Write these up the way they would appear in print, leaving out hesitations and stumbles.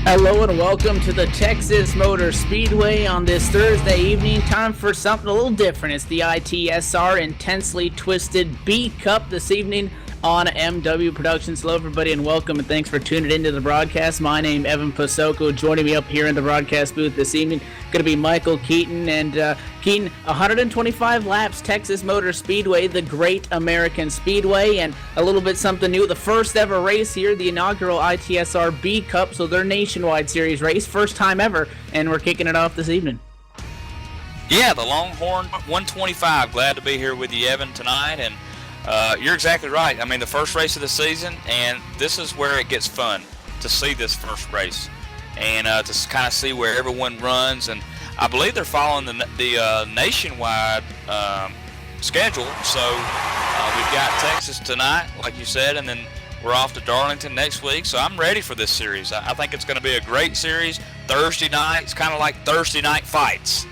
Hello and welcome to the Texas Motor Speedway on this Thursday evening. Time for something a little different. It's the ITSR Intensely Twisted B Cup this evening on MW Productions. Hello everybody and welcome and thanks for tuning into the broadcast. My name is Evan Pasoko. Joining me up here in the broadcast booth this evening going to be Michael Keaton. And Keaton, 125 laps, Texas Motor Speedway, the Great American Speedway, and a little bit something new. The first ever race here, the inaugural ITSR B Cup, so their nationwide series race, first time ever, and we're kicking it off this evening. Yeah, the Longhorn 125. Glad to be here with you, Evan, tonight, and you're exactly right. I mean, the first race of the season, and this is where it gets fun to see this first race and to kind of see where everyone runs. And I believe they're following the nationwide schedule. So we've got Texas tonight, like you said, and then we're off to Darlington next week. So I'm ready for this series. I think it's going to be a great series. Thursday night, it's kind of like Thursday night fights.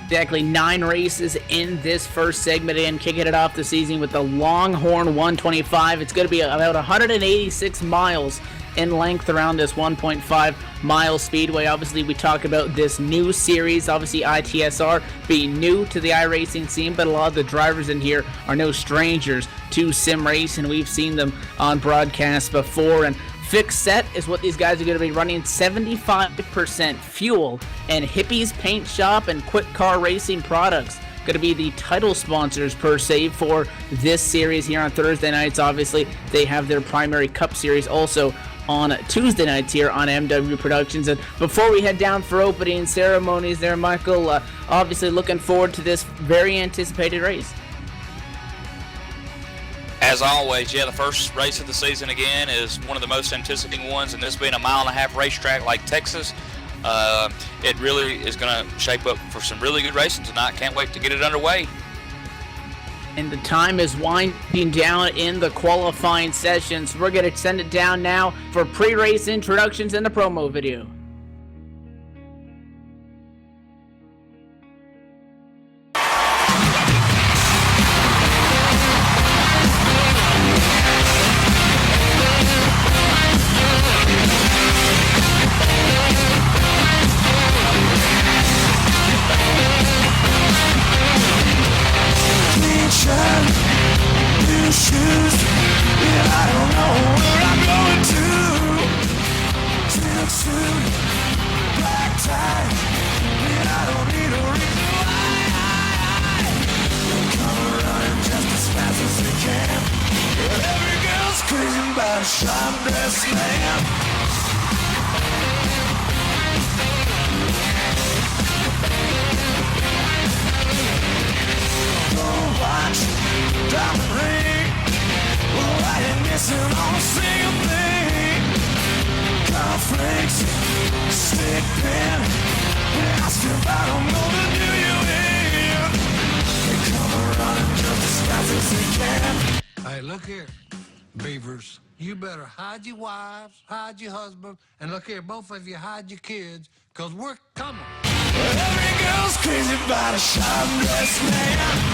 Exactly 9 races in this first segment and kicking it off the season with the Longhorn 125. It's going to be about 186 miles in length around this 1.5 mile speedway. Obviously, we talk about this new series. Obviously, ITSR being new to the iRacing scene, but a lot of the drivers in here are no strangers to sim racing. We've seen them on broadcasts before, and Fixed Set is what these guys are going to be running. 75% fuel, and Hippies Paint Shop and Quick Car Racing Products going to be the title sponsors per se for this series here on Thursday nights. Obviously, they have their primary Cup series also on Tuesday nights here on MW Productions. And before we head down for opening ceremonies there, Michael, obviously looking forward to this very anticipated race. As always, yeah, the first race of the season again is one of the most anticipating ones, and this being a 1.5 mile racetrack like Texas, it really is going to shape up for some really good racing tonight. Can't wait to get it underway. And the time is winding down in the qualifying sessions. We're going to send it down now for pre-race introductions and the promo video. New shoes, and I don't know where I'm going to. Silk suit, black tie, and I don't need a reason why. Come running just as fast as they can. Every girl's crazy about a sharp dressed man. Watch, diamond ring. Well, I ain't missing on a single thing. Conflicts, stick pin. And I still I don't know the do you in. They come running just as fast as they can. Hey, look here, beavers. You better hide your wives, hide your husband, and look here, both of you hide your kids, cause we're coming. Every girl's crazy about a sharp-dressed man.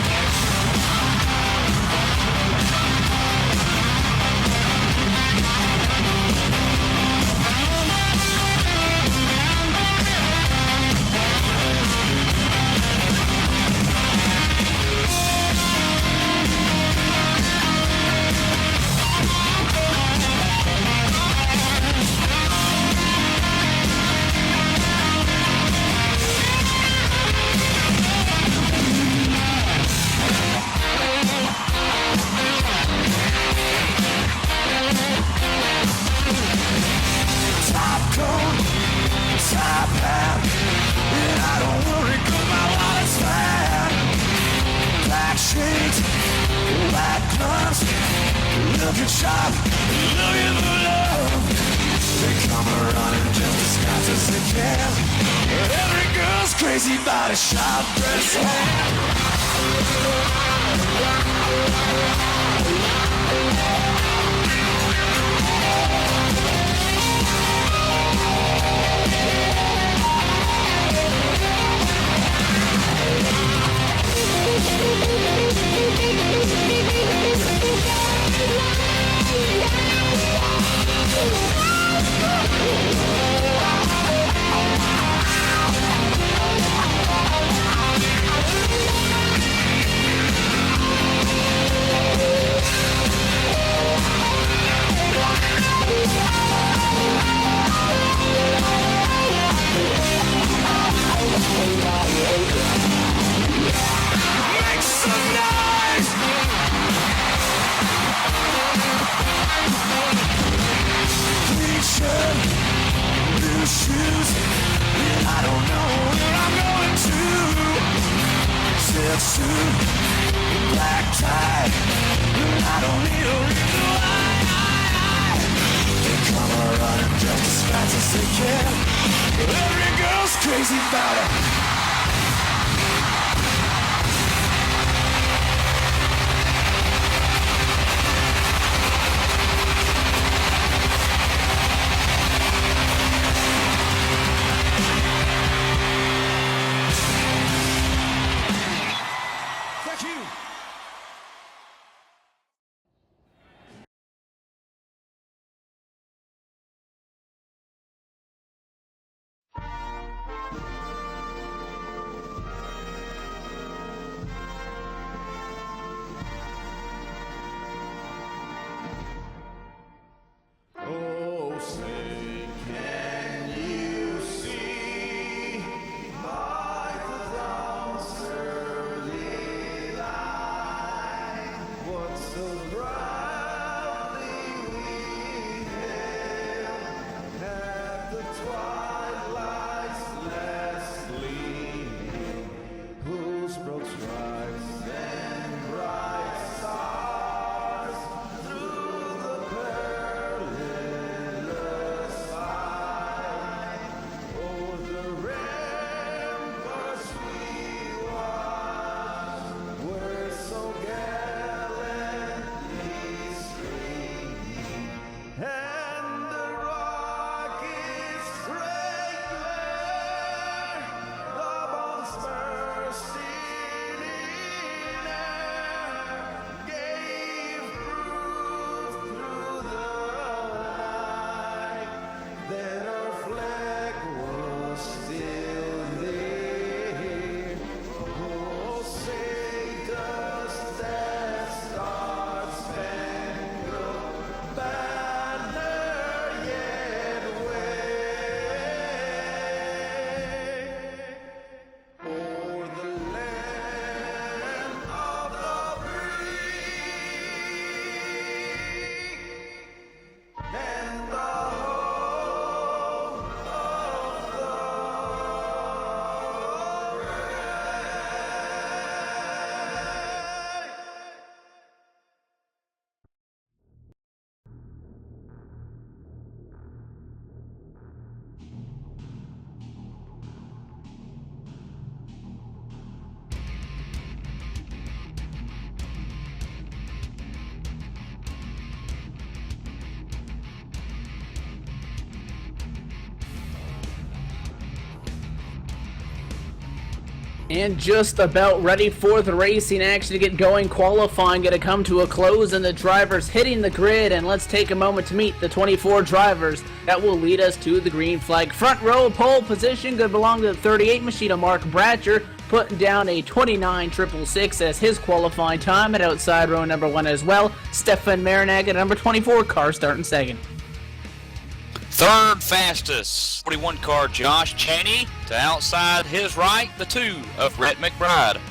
Looking sharp, looking for love. They come running just as fast as they can. Every girl's crazy about a sharp dress hand. new shoes, and I don't know where I'm going to. Silk suit, black tie, and I don't need a reason why. They come running just as fast as they can. Every girl's crazy about it. And just about ready for the racing action to get going. Qualifying going to come to a close and the drivers hitting the grid. And let's take a moment to meet the 24 drivers that will lead us to the green flag. Front row pole position going to belong to the 38 machine of Mark Bratcher, putting down a 29.666 as his qualifying time. At outside row number 1 as well, Stefan Marinag at number 24 car starting second. Third fastest, 41 car Josh Cheney. To outside his right, the 2 of Brett McBride.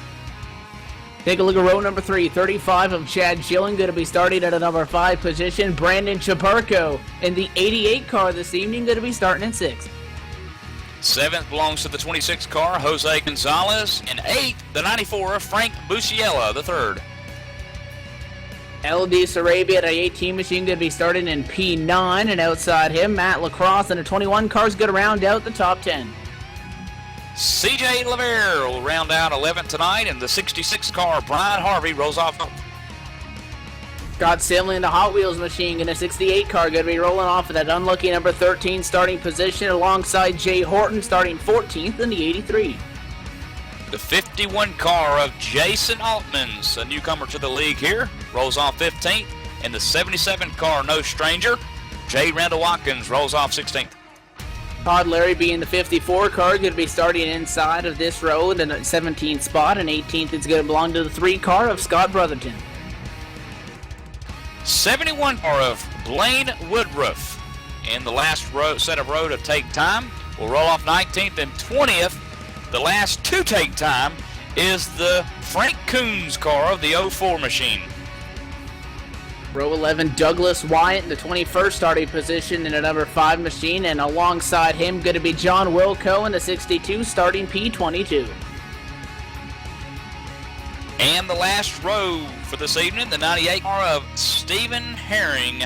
Take a look at row number 3, 35 of Chad Schilling, going to be starting at a number 5 position. Brandon Chaparco in the 88 car this evening, going to be starting in 6th. 7th belongs to the 26 car, Jose Gonzalez. And 8th, the 94 of Frank Busiella, the 3rd. LD Sarabia at a 18 machine going to be starting in P9, and outside him, Matt Lacrosse in a 21 car is going to round out the top 10. CJ LeVere will round out 11th tonight, and the 66 car, Brian Harvey, rolls off. Scott Simley in the Hot Wheels machine in a 68 car going to be rolling off of that unlucky number 13 starting position alongside Jay Horton starting 14th in the 83. The 51 car of Jason Altmans, a newcomer to the league here, rolls off 15th. And the 77 car, no stranger, Jay Randall Watkins, rolls off 16th. Todd Larrabee in the 54 car going to be starting inside of this road in the 17th spot, and 18th is going to belong to the 3 car of Scott Brotherton. 71 car of Blaine Woodruff in the last set of row to take time will roll off 19th, and 20th. The last to take time is the Frank Coons car of the 04 machine. Row 11, Douglas Wyatt in the 21st starting position in a number 5 machine, and alongside him going to be John Wilco in the 62 starting P22. And the last row for this evening, the 98 car of Stephen Herring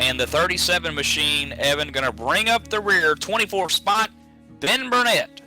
and the 37 machine, Evan, going to bring up the rear, 24 spot, Ben Burnett.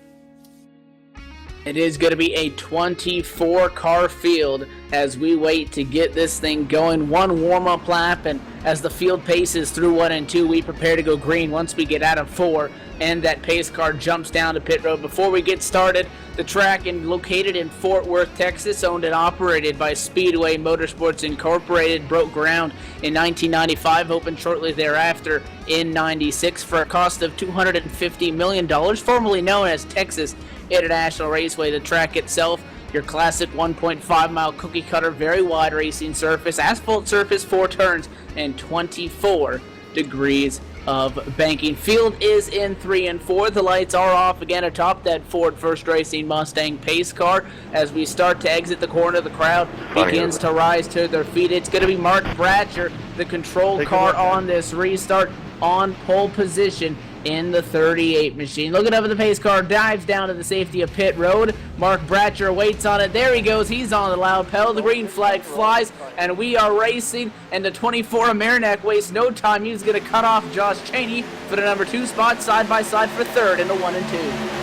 It is going to be a 24-car field as we wait to get this thing going. One warm-up lap, and as the field paces through 1 and 2, we prepare to go green once we get out of 4, and that pace car jumps down to pit road. Before we get started, the track located in Fort Worth, Texas, owned and operated by Speedway Motorsports Incorporated, broke ground in 1995, opened shortly thereafter in 96 for a cost of $250 million, formerly known as Texas International Raceway. The track itself, your classic 1.5 mile cookie cutter, very wide racing surface, asphalt surface, 4 turns, and 24 degrees of banking. Field is in 3 and 4. The lights are off again atop that Ford First Racing Mustang pace car. As we start to exit the corner, the crowd begins to rise to their feet. It's going to be Mark Bratcher, the control car on this restart, on pole position in the 38 machine. Looking up at the pace car, dives down to the safety of pit road. Mark Bratcher waits on it. There he goes. He's on the loud pedal. The green flag flies, and we are racing. And the 24 of Marinac wastes no time. He's going to cut off Josh Cheney for the number 2 spot, side by side for 3rd in the 1 and 2.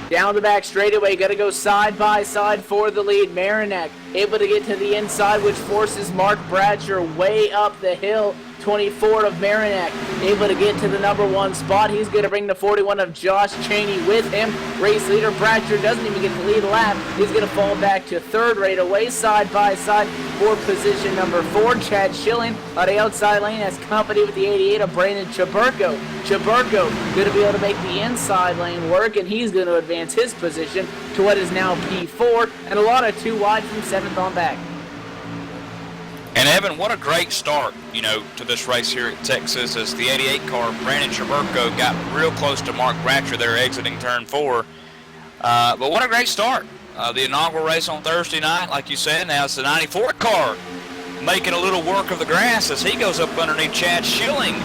Down the back straightaway, going to go side by side for the lead. Marinac able to get to the inside, which forces Mark Bratcher way up the hill. 24 of Marinac able to get to the number 1 spot. He's going to bring the 41 of Josh Cheney with him. Race leader Bratcher doesn't even get the lead lap. He's going to fall back to 3rd right away, side by side for position number 4. Chad Schilling on the outside lane has company with the 88 of Brandon Chaburko. Chaburko going to be able to make the inside lane work, and he's going to advance his position to what is now P4, and a lot of 2 wide from 7th on back. And Evan, what a great start, to this race here at Texas, as the 88 car, Brandon Chaburko, got real close to Mark Bratcher there exiting turn 4. But what a great start. The inaugural race on Thursday night, like you said, now it's the 94 car making a little work of the grass as he goes up underneath Chad Schilling,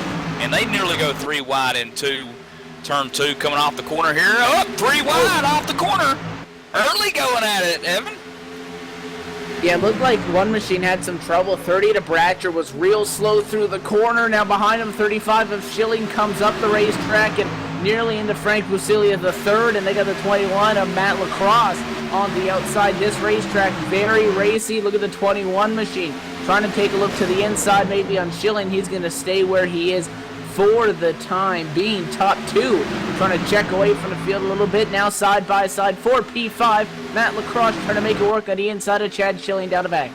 and they nearly go 3 wide into turn 2 coming off the corner here. Up 3 wide off the corner. Early going at it, Evan. Yeah, it looked like one machine had some trouble. 30 to Bratcher was real slow through the corner. Now behind him, 35 of Schilling comes up the racetrack and nearly into Frank Busilia the 3rd, and they got the 21 of Matt Lacrosse on the outside. This racetrack very racy. Look at the 21 machine trying to take a look to the inside, maybe on Schilling. He's going to stay where he is for the time being. Top 2 trying to check away from the field a little bit. Now side by side for P5. Matt Lacrosse trying to make it work on the inside of Chad Schilling down the back.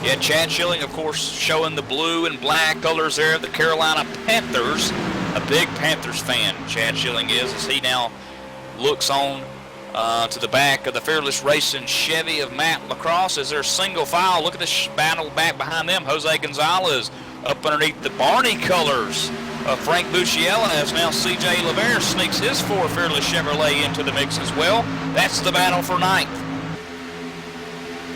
Yeah, Chad Schilling, of course, showing the blue and black colors there of the Carolina Panthers. A big Panthers fan, Chad Schilling is, as he now looks on to the back of the Fearless Racing Chevy of Matt Lacrosse as they're single file. Look at this battle back behind them. Jose Gonzalez up underneath the Barney colors of Frank Busiella, as now C.J. LeVere sneaks his 4 Fearless Chevrolet into the mix as well. That's the battle for 9th.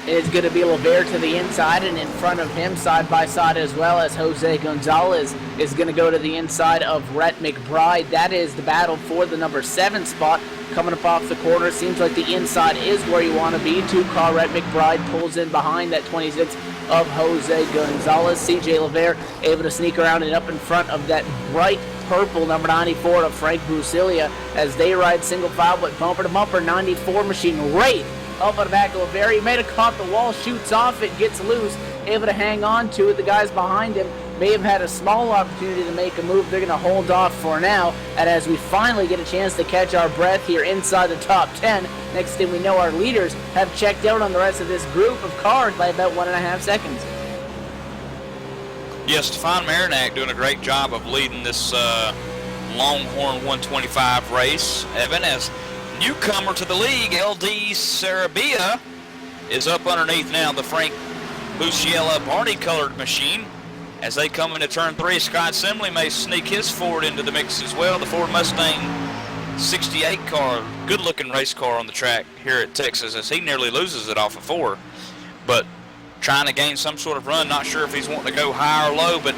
It's going to be LeVere to the inside, and in front of him, side by side as well, as Jose Gonzalez is going to go to the inside of Rhett McBride. That is the battle for the number 7 spot. Coming up off the corner, seems like the inside is where you want to be. 2-car Rhett McBride pulls in behind that 26 of Jose Gonzalez. C.J. LeVere able to sneak around and up in front of that bright purple number 94 of Frank Busilia as they ride single file, but bumper to bumper. 94 machine right up on the back of LeVere. He made a cut, the wall shoots off, it gets loose, able to hang on to it. The guys behind him may have had a small opportunity to make a move. They're going to hold off for now, and as we finally get a chance to catch our breath here inside the top 10, next thing we know, our leaders have checked out on the rest of this group of cars by about 1.5 seconds. Yes, Stefan Marinac doing a great job of leading this Longhorn 125 race. Evan, as newcomer to the league, LD Sarabia is up underneath now the Frank Busiella Barney-colored machine. As they come into turn 3, Scott Simley may sneak his Ford into the mix as well. The Ford Mustang 68 car, good-looking race car on the track here at Texas, as he nearly loses it off of 4. But trying to gain some sort of run, not sure if he's wanting to go high or low. But,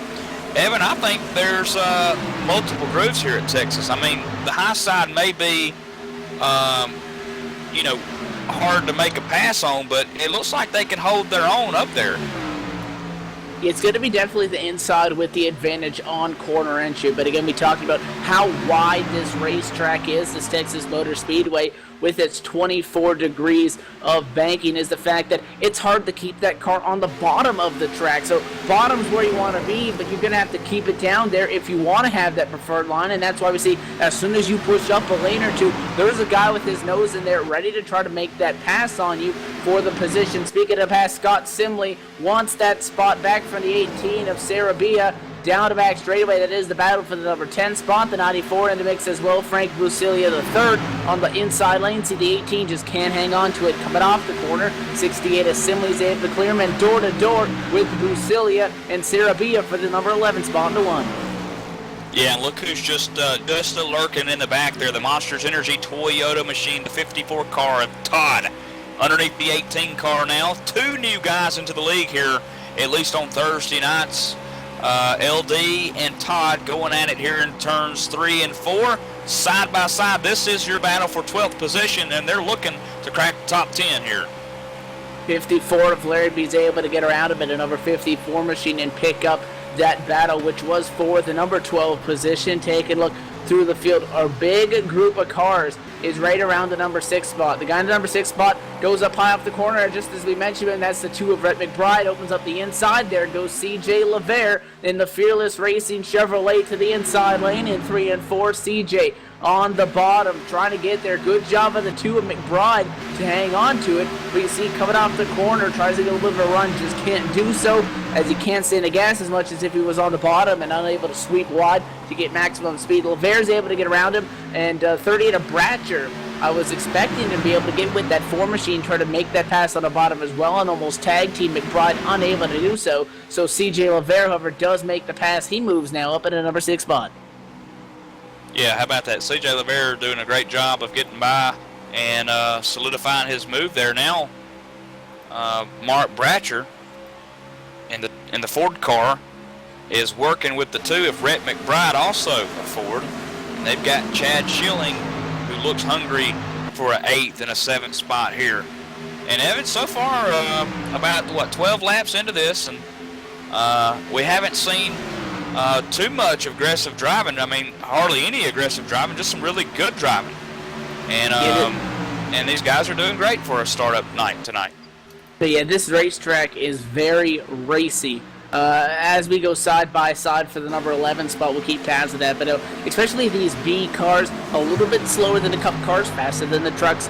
Evan, I think there's multiple grooves here at Texas. I mean, the high side may be, hard to make a pass on, but it looks like they can hold their own up there. It's going to be definitely the inside with the advantage on corner entry. But again, we talked about how wide this racetrack is, this Texas Motor Speedway, with its 24 degrees of banking, is the fact that it's hard to keep that car on the bottom of the track. So bottom's where you want to be, but you're going to have to keep it down there if you want to have that preferred line. And that's why we see as soon as you push up a lane or two, there's a guy with his nose in there ready to try to make that pass on you for the position. Speaking of pass, Scott Simley wants that spot back from the 18 of Sarabia. Down to back straightaway, that is the battle for the number 10 spot. The 94 in the mix as well. Frank Busilia the third on the inside lane. See, the 18 just can't hang on to it. Coming off the corner, 68 Assembly's able to clear him, and door to door with Busilia and Sarabia for the number 11 spot in the 1. Yeah, and look who's just lurking in the back there. The Monsters Energy Toyota machine, the 54 car, Todd, underneath the 18 car now. 2 new guys into the league here, at least on Thursday nights. LD and Todd going at it here in turns 3 and 4, side by side. This is your battle for 12th position, and they're looking to crack the top 10 here. 54 if Larry B's able to get around him in a number 54 machine and pick up that battle, which was for the number 12 position. Take a look through the field. Our big group of cars is right around the number 6 spot. The guy in the number 6 spot goes up high off the corner, just as we mentioned, and that's the 2 of Rhett McBride. Opens up the inside. There goes CJ LeVere in the Fearless Racing Chevrolet to the inside lane. In 3 and 4, CJ on the bottom, trying to get there. Good job of the 2 of McBride to hang on to it. But you see, coming off the corner, tries to get a little bit of a run, just can't do so, as he can't stay in the gas as much as if he was on the bottom and unable to sweep wide to get maximum speed. LeVere's able to get around him, and 38 of Bratcher, I was expecting to be able to get with that 4 machine, try to make that pass on the bottom as well, and almost tag team McBride, unable to do so. So CJ LeVere, however, does make the pass. He moves now up at a number 6 spot. Yeah, how about that? CJ LeVere doing a great job of getting by and solidifying his move there now. Mark Bratcher in the Ford car is working with the 2 of Rhett McBride, also a Ford. And they've got Chad Schilling, who looks hungry for an 8th and a 7th spot here. And Evan, so far about 12 laps into this, and we haven't seen too much aggressive driving. I mean, hardly any aggressive driving, just some really good driving. And these guys are doing great for a startup night tonight. So yeah, this racetrack is very racy. As we go side by side for the number 11 spot, we'll keep tabs of that. But especially these B cars, a little bit slower than the Cup cars, faster than the trucks.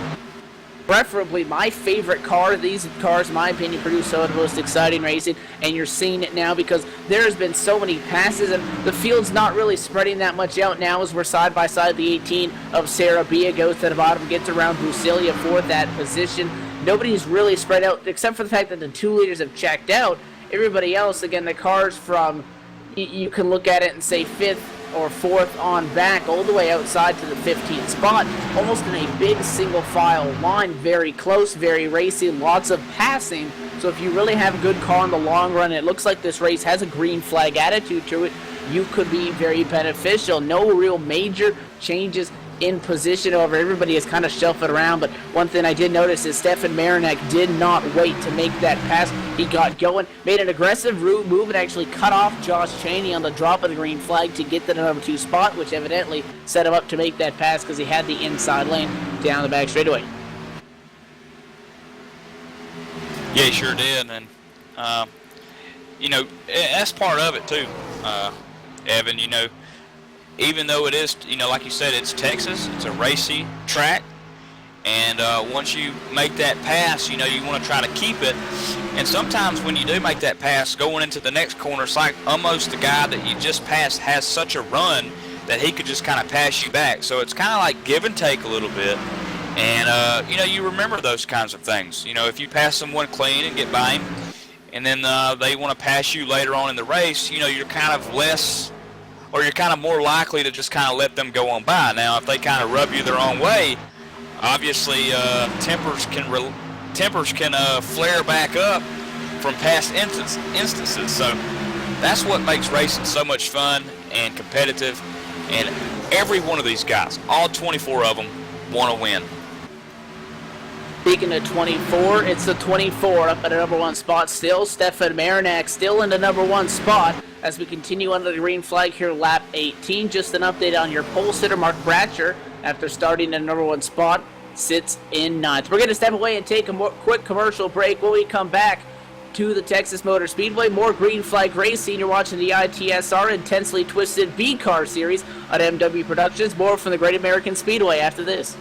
Preferably, my favorite car. These cars, in my opinion, produce some of the most exciting racing, and you're seeing it now because there's been so many passes, and the field's not really spreading that much out now as we're side by side. The 18 of Sarabia goes to the bottom, gets around Busilia for that position. Nobody's really spread out, except for the fact that the 2 leaders have checked out. Everybody else, again, the cars from, you can look at it and say 5th or 4th on back, all the way outside to the 15th spot, almost in a big single file line, very close, very racy, lots of passing. So if you really have a good car in the long run, it looks like this race has a green flag attitude to it, you could be very beneficial. No real major changes in position. However, everybody is kind of shuffled around, but one thing I did notice is Stefan Marinak did not wait to make that pass. He got going, made an aggressive route move, and actually cut off Josh Chaney on the drop of the green flag to get to the number 2 spot, which evidently set him up to make that pass because he had the inside lane down the back straightaway. Yeah, he sure did, and that's part of it too, Evan. Even though it is, like you said, it's Texas, it's a racy track, and once you make that pass, you want to try to keep it. And sometimes when you do make that pass, going into the next corner, it's like almost the guy that you just passed has such a run that he could just kind of pass you back. So it's kind of like give and take a little bit. And, you remember those kinds of things. If you pass someone clean and get by him, and then they want to pass you later on in the race, you're kind of less or you're kind of more likely to just kind of let them go on by. Now, if they kind of rub you the wrong way, obviously tempers can flare back up from past instances. So that's what makes racing so much fun and competitive. And every one of these guys, all 24 of them, want to win. Speaking of 24, it's the 24 up at the number 1 spot still. Stefan Marinak still in the number 1 spot as we continue under the green flag here, lap 18. Just an update on your pole sitter, Mark Bratcher, after starting in the number 1 spot, sits in 9th. We're going to step away and take a quick commercial break. When we come back to the Texas Motor Speedway, more green flag racing. You're watching the ITSR Intensely Twisted B-Car Series on MW Productions. More from the Great American Speedway after this.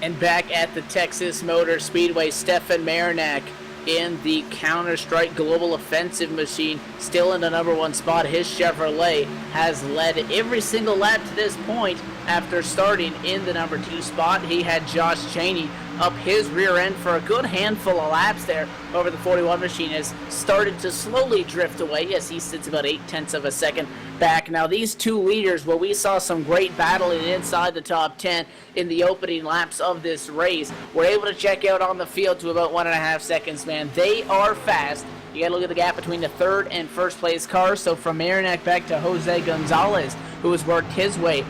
And back at the Texas Motor Speedway, Stefan Marinak in the Counter-Strike Global Offensive machine, still in the number 1 spot. His Chevrolet has led every single lap to this point after starting in the number 2 spot. He had Josh Chaney up his rear end for a good handful of laps there over the 41 machine. Has started to slowly drift away. Yes, he sits about 0.8 of a second back. Now these two leaders, well, we saw some great battling inside the top 10 in the opening laps of this race. We're able to check out on the field to about 1.5 seconds, man. They are fast. You got to look at the gap between the third and first place cars. So from Marinak back to Jose Gonzalez, who has worked his way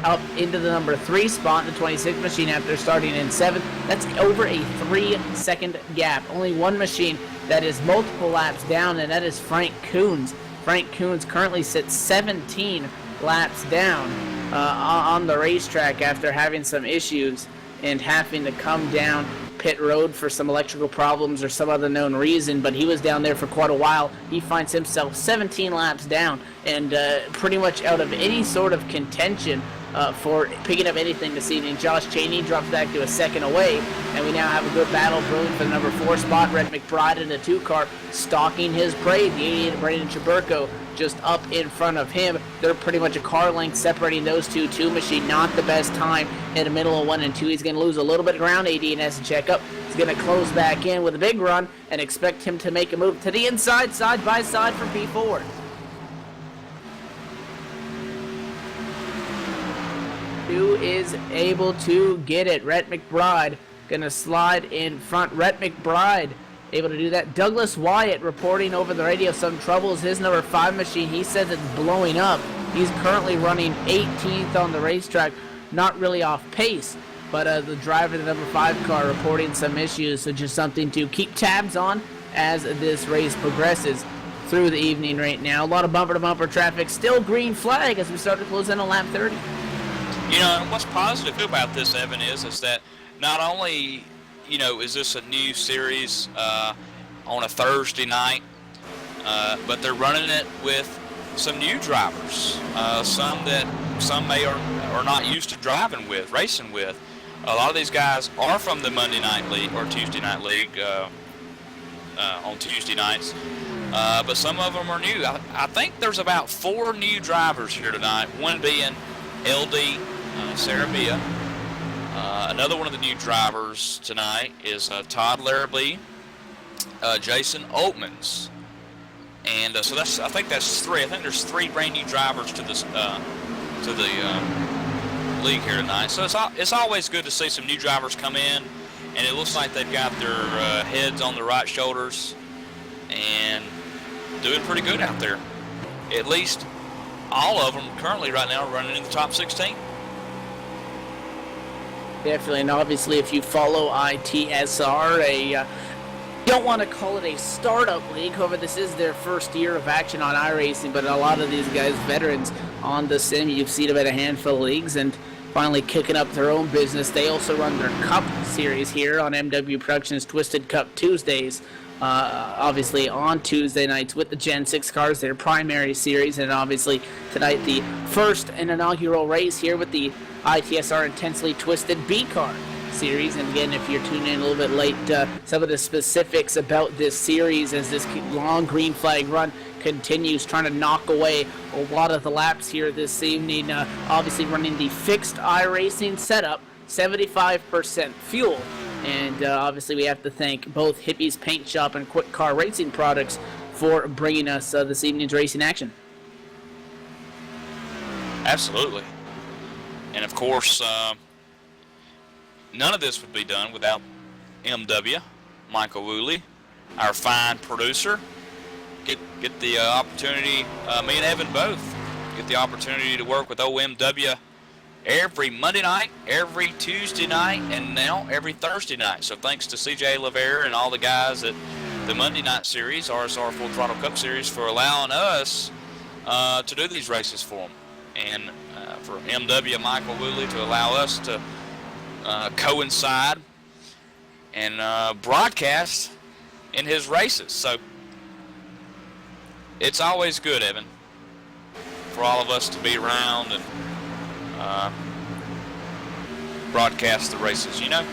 up into the number 3 spot in the 26 machine after starting in 7th. That's over a 3-second gap. Only one machine that is multiple laps down, and that is Frank Coons. Frank Coons currently sits 17 laps down on the racetrack after having some issues and having to come down pit road for some electrical problems or some other known reason, but he was down there for quite a while. He finds himself 17 laps down and pretty much out of any sort of contention for picking up anything this evening. Josh Cheney drops back to a second away, and we now have a good battle brewing for the number 4 spot. Red McBride in a 2 car stalking his prey. The 88 Brandon Chaburko just up in front of him. They're pretty much a car length separating those two. 2 Machine, not the best time in the middle of 1 and 2. He's going to lose a little bit of ground. 88 has to check up. He's going to close back in with a big run and expect him to make a move to the inside, side by side for P4. 2 is able to get it. Rhett McBride going to slide in front. Rhett McBride able to do that. Douglas Wyatt reporting over the radio some troubles. His number 5 Machine, he says it's blowing up. He's currently running 18th on the racetrack, not really off pace, but the driver of the number 5 car reporting some issues, so just something to keep tabs on as this race progresses through the evening right now. A lot of bumper-to-bumper traffic, still green flag as we start to close in on lap 30. You know, and what's positive about this, Evan, is that not only, you know, is this a new series on a Thursday night, but they're running it with some new drivers, some may or are not used to racing with. A lot of these guys are from the Monday night league or Tuesday night league on Tuesday nights, but some of them are new. I think there's about 4 new drivers here tonight, one being LD Sarabia. Another one of the new drivers tonight is Todd Larrabee, Jason Oatmans, and so I think that's 3. I think there's 3 brand new drivers to this to the league here tonight. So it's always good to see some new drivers come in, and it looks like they've got their heads on the right shoulders and doing pretty good out there. At least all of them currently right now running in the top 16. Definitely, and obviously if you follow ITSR, don't want to call it a startup league, however this is their first year of action on iRacing, but a lot of these guys, veterans on the sim, you've seen them at a handful of leagues and finally kicking up their own business. They also run their Cup series here on MW Productions Twisted Cup Tuesdays, obviously on Tuesday nights with the Gen 6 cars, their primary series, and obviously tonight the first and inaugural race here with the ITSR Intensely Twisted B car series. And again, if you're tuning in a little bit late, some of the specifics about this series as this long green flag run continues, trying to knock away a lot of the laps here this evening. Obviously running the fixed iRacing setup, 75% fuel. And obviously we have to thank both Hippie's Paint Shop and Quick Car Racing Products for bringing us this evening's racing action. Absolutely. And of course, none of this would be done without MW, Michael Woolley, our fine producer. Get the opportunity, me and Evan both, get the opportunity to work with OMW every Monday night, every Tuesday night, and now every Thursday night. So thanks to CJ Lavere and all the guys at the Monday night series, RSR Full Throttle Cup series, for allowing us to do these races for them. And for MW Michael Woolley to allow us to coincide and broadcast in his races. So it's always good, Evan, for all of us to be around and broadcast the races, you know?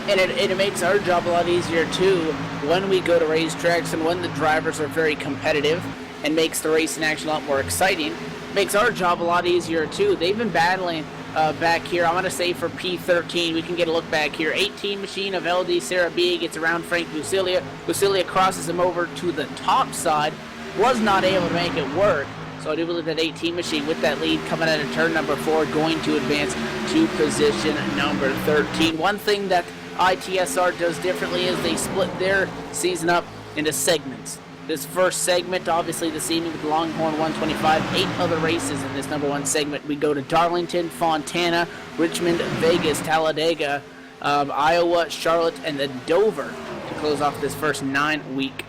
And it makes our job a lot easier, too, when we go to racetracks and when the drivers are very competitive, and makes the racing action a lot more exciting. Makes our job a lot easier, too. They've been battling back here. I'm going to say for P13, we can get a look back here. 18 Machine of LD Sarah B gets around Frank Bucilia. Bucilia crosses him over to the top side. Was not able to make it work. So I do believe that 18 Machine with that lead coming out of turn number 4 going to advance to position number 13. One thing that ITSR does differently is they split their season up into segments. This first segment, obviously this evening with Longhorn 125, 8 other races in this number 1 segment. We go to Darlington, Fontana, Richmond, Vegas, Talladega, Iowa, Charlotte, and then Dover to close off this first 9-week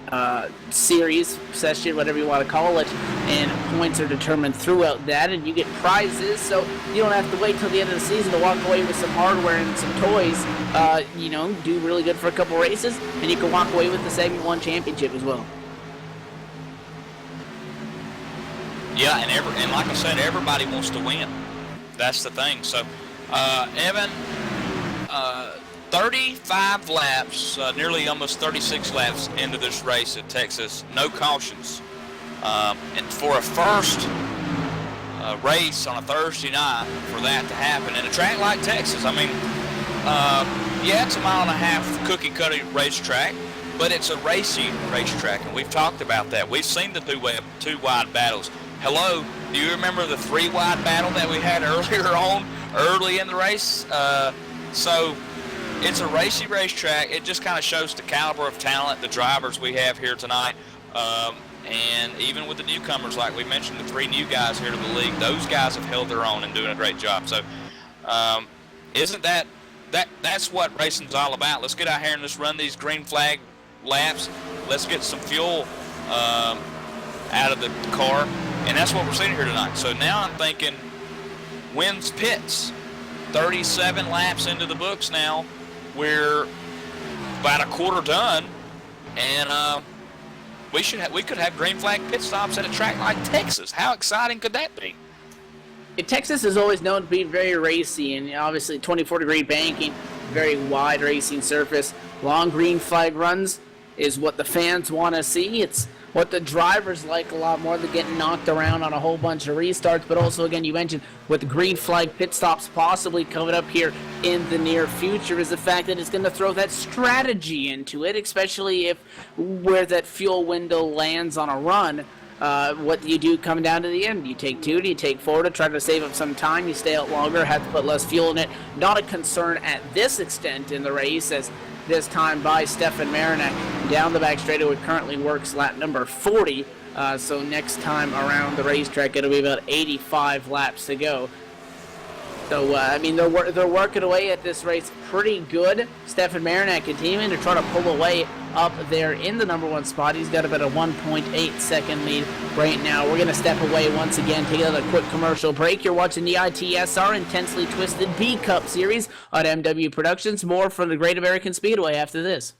series, session, whatever you want to call it. And points are determined throughout that, and you get prizes, so you don't have to wait till the end of the season to walk away with some hardware and some toys. Do really good for a couple races, and you can walk away with the Segment 1 championship as well. Yeah, and like I said, everybody wants to win. that's the thing. So, Evan, 35 laps, nearly almost 36 laps into this race at Texas, no cautions. And for a first race on a Thursday night, for that to happen in a track like Texas, I mean, yeah, it's a 1.5 mile cookie-cutter racetrack, but it's a racy racetrack, and we've talked about that. We've seen the two wide battles. Hello, do you remember the 3 wide battle that we had early in the race? So it's a racy racetrack. It just kind of shows the caliber of talent, the drivers we have here tonight. And even with the newcomers, like we mentioned, the 3 new guys here to the league, those guys have held their own and doing a great job. So isn't that's what racing's all about? Let's get out here and let's run these green flag laps. Let's get some fuel out of the car, and that's what we're seeing here tonight. So now I'm thinking wins pits. 37 laps into the books now. We're about a quarter done, and we could have green flag pit stops at a track like Texas. How exciting could that be? Texas is always known to be very racy, and obviously 24-degree banking, very wide racing surface. Long green flag runs is what the fans want to see. It's what the drivers like a lot more. They're getting knocked around on a whole bunch of restarts, but also, again, you mentioned with the green flag pit stops possibly coming up here in the near future is the fact that it's going to throw that strategy into it, especially if where that fuel window lands on a run. What do you do coming down to the end? You take 2, do you take 4 to try to save up some time? You stay out longer, have to put less fuel in it. Not a concern at this extent in the race, as this time by Stefan Marinak down the back straightaway currently works lap number 40. So next time around the racetrack, it'll be about 85 laps to go. So, I mean, they're working away at this race pretty good. Stefan Marinak continuing to try to pull away up there in the number 1 spot. He's got about a 1.8 second lead right now. We're going to step away once again, take another quick commercial break. You're watching the ITSR Intensely Twisted B Cup Series on MW Productions. More from the Great American Speedway after this.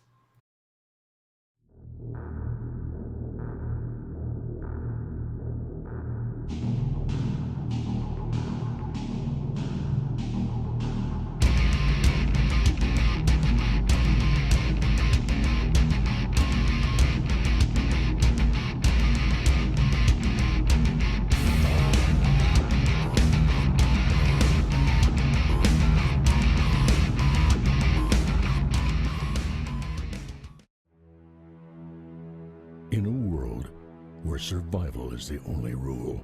In a world where survival is the only rule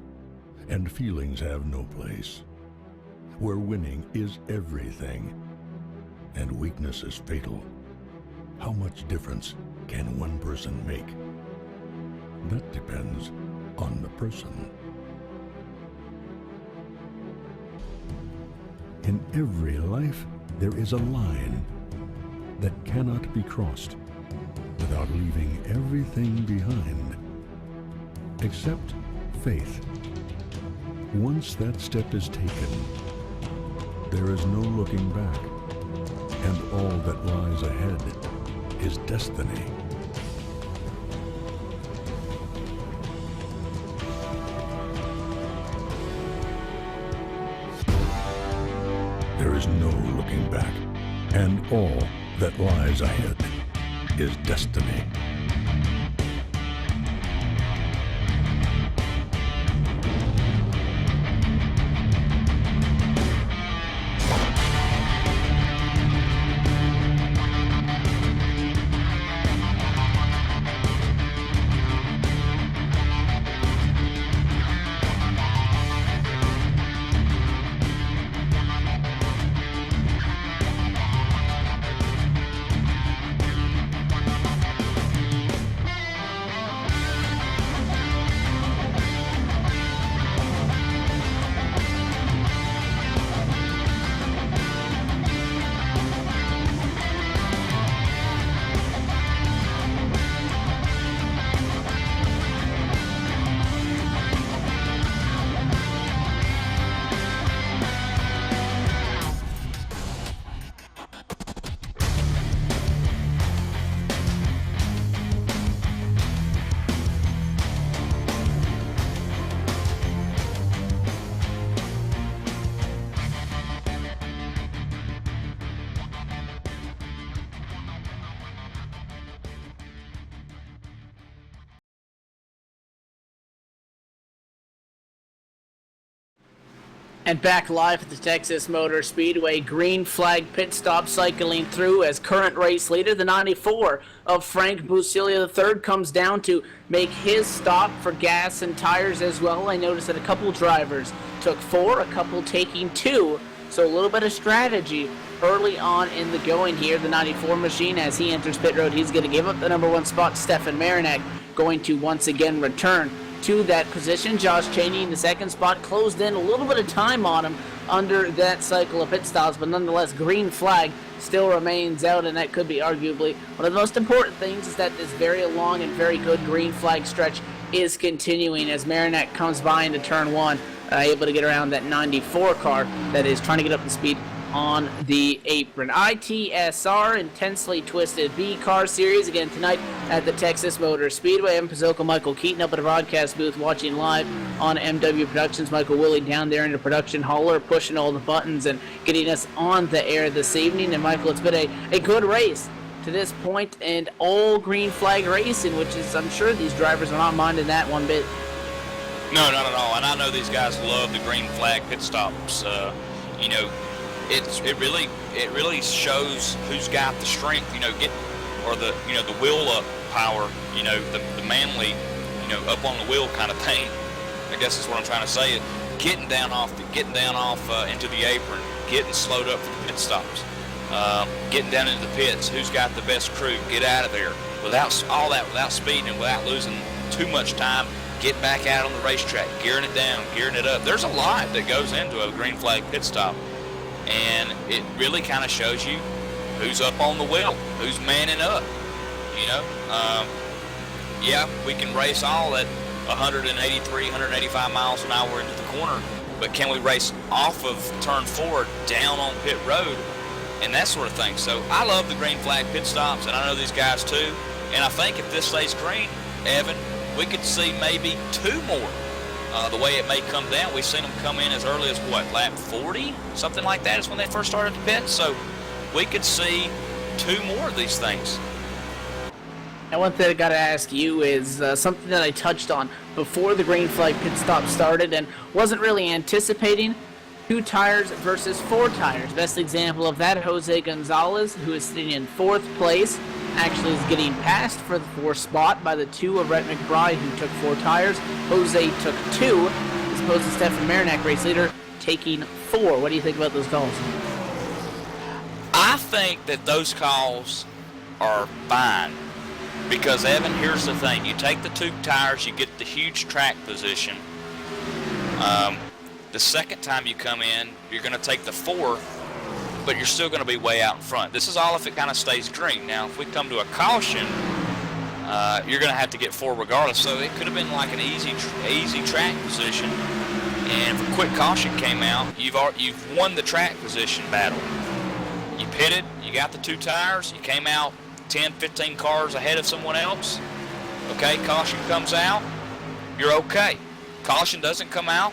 and feelings have no place, where winning is everything and weakness is fatal, how much difference can one person make? That depends on the person. In every life, there is a line that cannot be crossed without leaving everything behind, except faith. Once that step is taken, there is no looking back, and all that lies ahead is destiny. There is no looking back, and all that lies ahead is destiny. And back live at the Texas Motor Speedway, green flag pit stop cycling through as current race leader, the 94 of Frank Busilia III, comes down to make his stop for gas and tires as well. I noticed that a couple drivers took 4, a couple taking 2, so a little bit of strategy early on in the going here. The 94 machine, as he enters pit road, he's going to give up the number 1 spot. Stefan Marinak going to once again return to that position. Josh Chaney in the 2nd spot, closed in a little bit of time on him under that cycle of pit stops, but nonetheless, green flag still remains out, and that could be arguably one of the most important things, is that this very long and very good green flag stretch is continuing as Marinak comes by into turn 1, able to get around that 94 car that is trying to get up to speed on the apron. ITSR, Intensely Twisted B Car Series, again tonight at the Texas Motor Speedway. I'm Pizzoka, Michael Keaton up at the broadcast booth watching live on MW Productions. Michael Willie down there in the production hauler pushing all the buttons and getting us on the air this evening. And Michael, it's been a good race to this point, and all green flag racing, which is, I'm sure these drivers are not minding that one bit. No, not at all. And I know these guys love the green flag pit stops. It really shows who's got the strength, the wheel up power, the manly, up on the wheel kind of thing. I guess that's what I'm trying to say. Getting down off into the apron, getting slowed up for the pit stops, getting down into the pits. Who's got the best crew? Get out of there without speeding and without losing too much time. Get back out on the racetrack, gearing it down, gearing it up. There's a lot that goes into a green flag pit stop. And it really kind of shows you who's up on the wheel, who's manning up, we can race all at 183, 185 miles an hour into the corner, but can we race off of turn 4 down on pit road and that sort of thing? So I love the green flag pit stops, and I know these guys too, and I think if this stays green, Evan, we could see maybe 2 more. The way it may come down, we've seen them come in as early as, lap 40? Something like that is when they first started the pit. So we could see 2 more of these things. And one thing I got to ask you is something that I touched on before the green flag pit stop started and wasn't really anticipating. 2 tires versus 4 tires. Best example of that, Jose Gonzalez, who is sitting in 4th place, actually is getting passed for the 4th spot by the 2 of Rhett McBride, who took 4 tires. Jose took 2, as opposed to Stefan Marinak, race leader, taking 4. What do you think about those calls? I think that those calls are fine because, Evan, here's the thing. You take the 2 tires, you get the huge track position. The second time you come in, you're going to take the 4, but you're still going to be way out in front. This is all if it kind of stays green. Now, if we come to a caution, you're going to have to get 4 regardless. So it could have been like an easy track position. And if a quick caution came out, you've won the track position battle. You pitted, you got the 2 tires, you came out 10, 15 cars ahead of someone else. Okay, caution comes out, you're okay. Caution doesn't come out,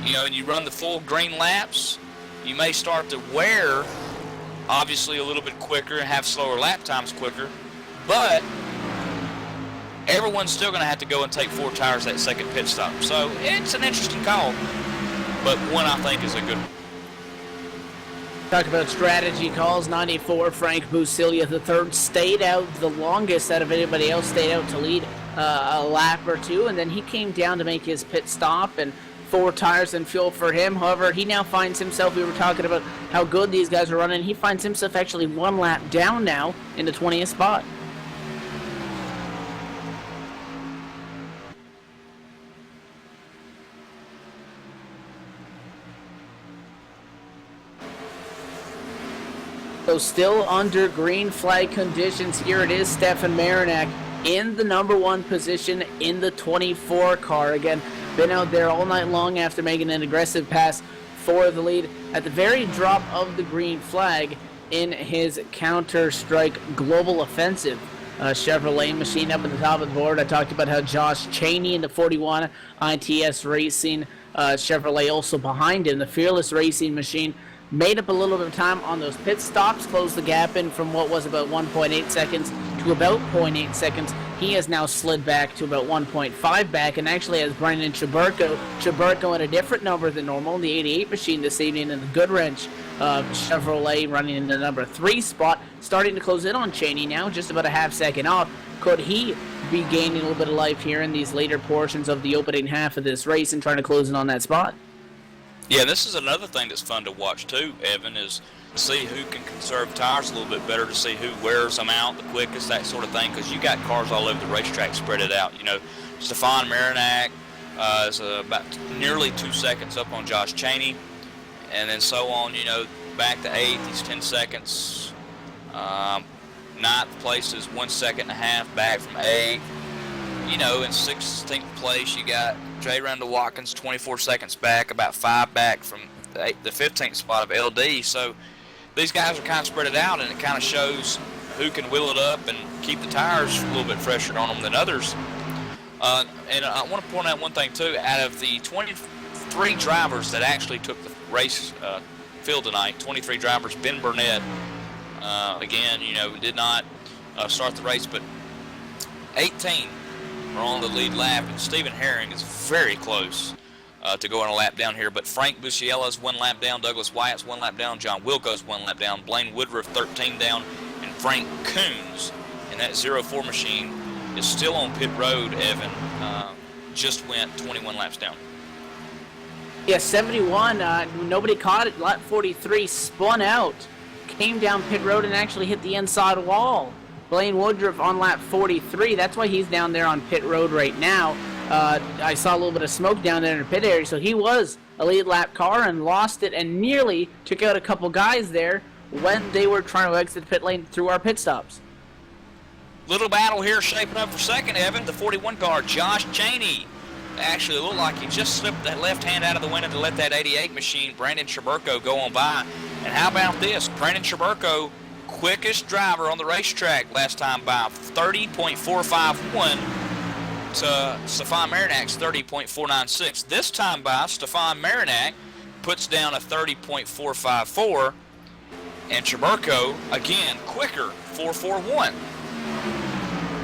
and you run the full green laps, you may start to wear, obviously, a little bit quicker and have slower lap times quicker, but everyone's still going to have to go and take 4 tires that second pit stop. So it's an interesting call, but one I think is a good one. Talk about strategy calls. 94 Frank Busilia III stayed out the longest out of anybody else, stayed out to lead a lap or 2, and then he came down to make his pit stop, and 4 tires and fuel for him. However, he now finds himself, we were talking about how good these guys are running, he finds himself actually 1 lap down now in the 20th spot. So still under green flag conditions, here it is, Stefan Marinak in the number 1 position in the 24 car. Again, been out there all night long after making an aggressive pass for the lead at the very drop of the green flag in his Counter-Strike Global Offensive Chevrolet machine up at the top of the board. I talked about how Josh Chaney in the 41 ITS Racing Chevrolet also behind him, the Fearless Racing machine, made up a little bit of time on those pit stops, closed the gap in from what was about 1.8 seconds to about 0.8 seconds. He has now slid back to about 1.5 back, and actually has Brendan Chaburko at a different number than normal in the 88 machine this evening in the Goodwrench Chevrolet, running in the number 3 spot, starting to close in on Cheney now, just about a half second off. Could he be gaining a little bit of life here in these later portions of the opening half of this race and trying to close in on that spot? Yeah, this is another thing that's fun to watch too, Evan, is to see who can conserve tires a little bit better, to see who wears them out the quickest, that sort of thing, because you got cars all over the racetrack spread it out. You know, Stefan Marinac is about nearly 2 seconds up on Josh Cheney, and then so on, you know, back to 8th, he's 10 seconds. 9th place is 1.5 seconds back from 8th. You know, in 16th place, you got J. Randall Watkins 24 seconds back, about 5 back from the 15th spot of LD. So these guys are kind of spread it out, and it kind of shows who can wheel it up and keep the tires a little bit fresher on them than others. And I want to point out one thing, too. Out of the 23 drivers that actually took the race field tonight, 23 drivers, Ben Burnett, again, you know, did not start the race, but 18 are on the lead lap, and Stephen Herring is very close to going a lap down here. But Frank Busciella's 1 lap down, Douglas Wyatt's 1 lap down, John Wilco's 1 lap down, Blaine Woodruff 13 down, and Frank Coons in that 04 machine is still on pit road, Evan. Just went 21 laps down. Yeah, 71, nobody caught it. Lap 43 spun out, came down pit road and actually hit the inside wall. Blaine Woodruff on lap 43. That's why he's down there on pit road right now. I saw a little bit of smoke down there in the pit area, so he was a lead lap car and lost it and nearly took out a couple guys there when they were trying to exit the pit lane through our pit stops. Little battle here shaping up for second, Evan. The 41 car, Josh Cheney. Actually, it looked like he just slipped that left hand out of the window to let that 88 machine, Brandon Chaburko, go on by. And how about this? Brandon Chaburko, quickest driver on the racetrack last time by, 30.451 to Stefan Marinac's 30.496. This time by, Stefan Marinac puts down a 30.454, and Chaburko, again, quicker, 441.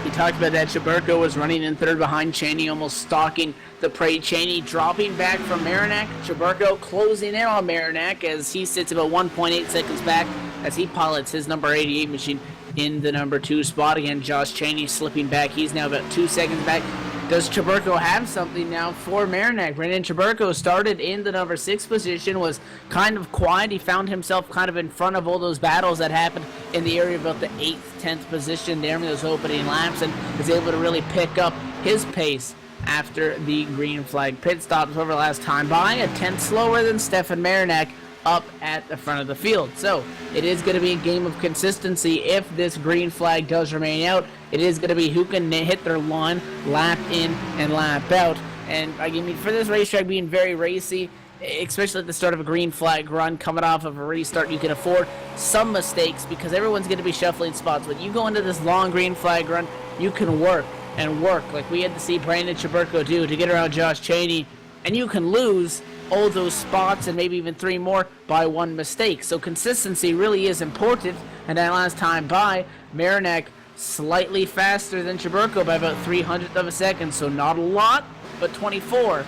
He talked about that. Chaburko was running in third behind Cheney, almost stalking the prey. Cheney dropping back from Marinac. Chaburko closing in on Marinac as he sits about 1.8 seconds back as he pilots his number 88 machine in the number 2 spot. Again, Josh Cheney slipping back. He's now about 2 seconds back. Does Chaburko have something now for Marinac? Brandon Chaburko started in the number 6 position, was kind of quiet. He found himself kind of in front of all those battles that happened in the area about the 8th, 10th position there in those opening laps, and was able to really pick up his pace after the green flag pit stops over the last time by, a 10th slower than Stefan Marinac up at the front of the field. So it is going to be a game of consistency if this green flag does remain out. It is going to be who can hit their line, lap in and lap out. And I mean, for this racetrack being very racy, especially at the start of a green flag run, coming off of a restart, you can afford some mistakes because everyone's going to be shuffling spots. When you go into this long green flag run, you can work and work like we had to see Brandon Chaburko do to get around Josh Cheney, and you can lose all those spots and maybe even 3 more by one mistake. So consistency really is important. And that last time by, Marinac slightly faster than Chaburko by about 300th of a second. So not a lot, but 24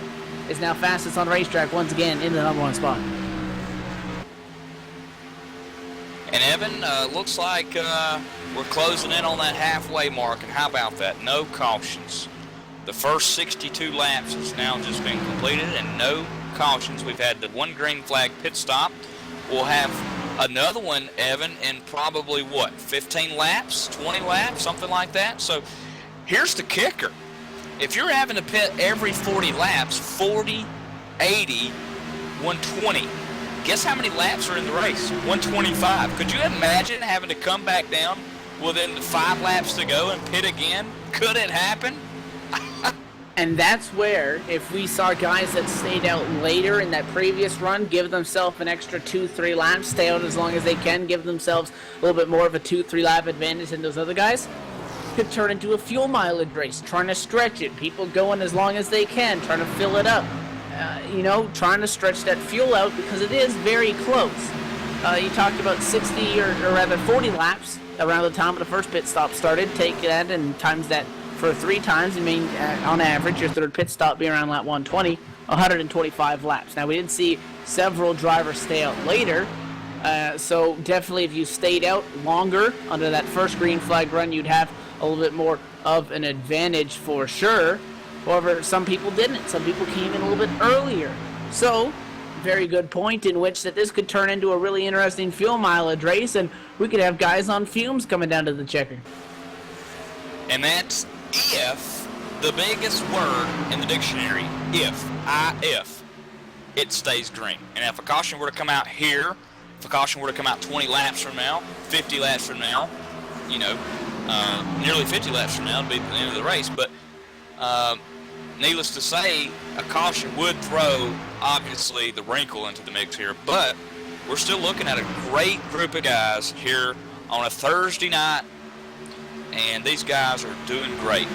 is now fastest on the racetrack once again in the number 1 spot. And Evan, looks like we're closing in on that halfway mark. And how about that? No cautions. The first 62 laps has now just been completed and no cautions. We've had the 1 green flag pit stop. We'll have another one, Evan, in probably, 15 laps, 20 laps, something like that. So here's the kicker. If you're having to pit every 40 laps, 40, 80, 120, guess how many laps are in the race? 125. Could you imagine having to come back down within 5 laps to go and pit again? Could it happen? And that's where, if we saw guys that stayed out later in that previous run, give themselves an extra 2-3 laps, stay out as long as they can, give themselves a little bit more of a 2-3 lap advantage than those other guys, could turn into a fuel mileage race, trying to stretch it. People going as long as they can, trying to fill it up. Trying to stretch that fuel out because it is very close. You talked about 60 or rather 40 laps around the time of the first pit stop started. Take that and times that for 3 times. I mean, on average, your third pit stop being around lap 120, 125 laps. Now, we did see several drivers stay out later. So definitely if you stayed out longer under that first green flag run, you'd have a little bit more of an advantage for sure. However, some people didn't. Some people came in a little bit earlier. So, very good point in which that this could turn into a really interesting fuel mileage race, and we could have guys on fumes coming down to the checker. And that's if, the biggest word in the dictionary, if it stays green. And if a caution were to come out here, if a caution were to come out 20 laps from now, 50 laps from now, nearly 50 laps from now to be the end of the race, but needless to say, a caution would throw, obviously, the wrinkle into the mix here, but we're still looking at a great group of guys here on a Thursday night, and these guys are doing great.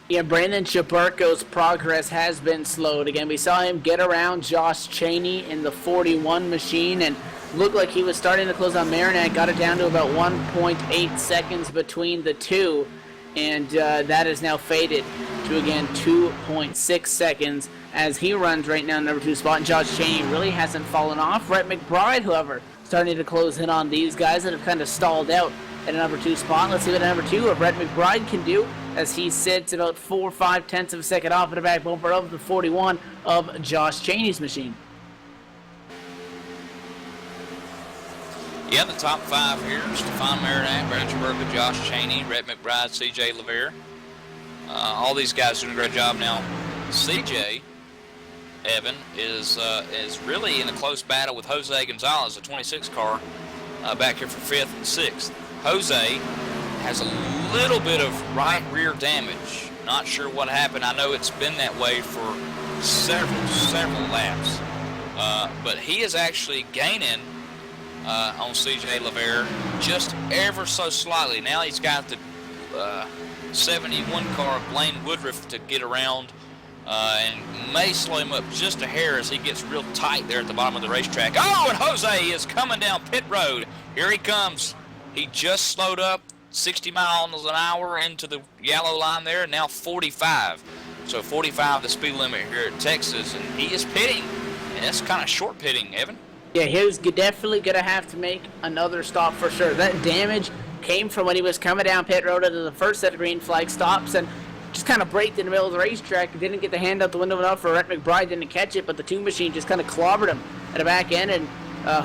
Yeah, Brandon Chaburko's progress has been slowed. Again, we saw him get around Josh Chaney in the 41 machine and looked like he was starting to close on Marinette. Got it down to about 1.8 seconds between the two, and that is now faded to, again, 2.6 seconds as he runs right now in number 2 spot. And Josh Chaney really hasn't fallen off. Rhett McBride, however, starting to close in on these guys that have kind of stalled out at a number 2 spot. Let's see what number 2 of Rhett McBride can do as he sits about 4 or 5 tenths of a second off of the back bumper of the 41 of Josh Chaney's machine. Yeah, the top 5 here: Stefan Marinette, Brandon Chaburko, Josh Chaney, Rhett McBride, C.J. LeVere. All these guys doing a great job. Now, C.J. Evan is really in a close battle with Jose Gonzalez, a 26 car, back here for 5th and 6th. Jose has a little bit of right rear damage. Not sure what happened. I know it's been that way for several laps. But he is actually gaining on C.J. LeVere just ever so slightly. Now he's got the 71 car of Blaine Woodruff to get around and may slow him up just a hair as he gets real tight there at the bottom of the racetrack. Oh, and Jose is coming down pit road. Here he comes. He just slowed up 60 miles an hour into the yellow line there, and now 45. So 45 the speed limit here at Texas, and he is pitting. And that's kind of short pitting, Evan. Yeah, he was definitely going to have to make another stop for sure. That damage came from when he was coming down pit road into the first set of green flag stops and just kind of braked in the middle of the racetrack. Didn't get the hand out the window enough for Rhett McBride, didn't catch it, but the 2 machine just kind of clobbered him at the back end, and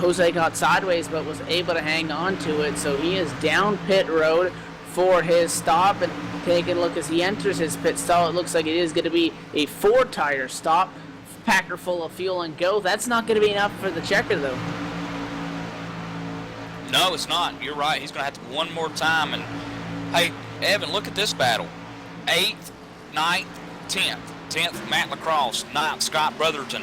Jose got sideways but was able to hang on to it. So he is down pit road for his stop, and taking a look as he enters his pit stall, it looks like it is going to be a 4-tire stop. Packer full of fuel and go. That's not going to be enough for the checker, though. No, it's not. You're right. He's going to have to one more time. And, hey, Evan, look at this battle. 8th, 9th, 10th. 10th, Matt LaCrosse. 9th, Scott Brotherton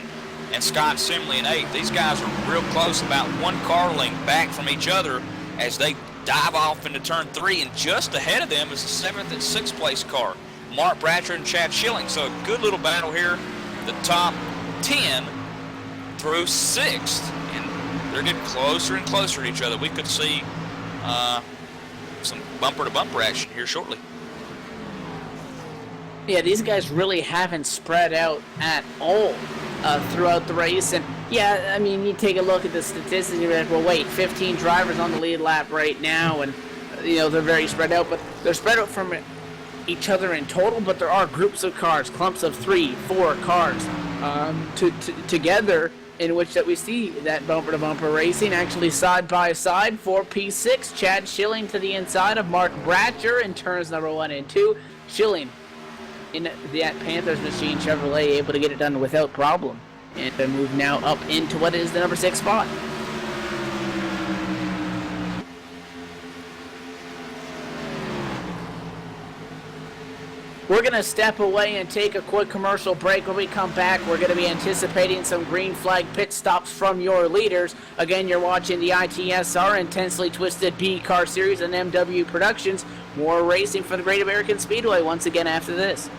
and Scott Simley in 8th. These guys are real close, about 1 car length back from each other as they dive off into turn 3. And just ahead of them is the 7th and 6th place car, Mark Bratcher and Chad Schilling. So a good little battle here. The top 10 through 6th, and they're getting closer and closer to each other. We could see some bumper-to-bumper action here shortly. Yeah, these guys really haven't spread out at all throughout the race. And yeah, I mean, you take a look at the statistics and you're like, well, wait, 15 drivers on the lead lap right now, and they're very spread out, but they're spread out from each other in total, but there are groups of cars, clumps of 3, 4 cars together, in which that we see that bumper-to-bumper racing actually side by side for P6. Chad Schilling to the inside of Mark Bratcher in turns number 1 and 2. Schilling in that Panthers machine Chevrolet able to get it done without problem, and they move now up into what is the number 6 spot. We're going to step away and take a quick commercial break. When we come back, we're going to be anticipating some green flag pit stops from your leaders. Again, you're watching the ITSR Intensely Twisted B Car Series and MW Productions. More racing for the Great American Speedway once again after this.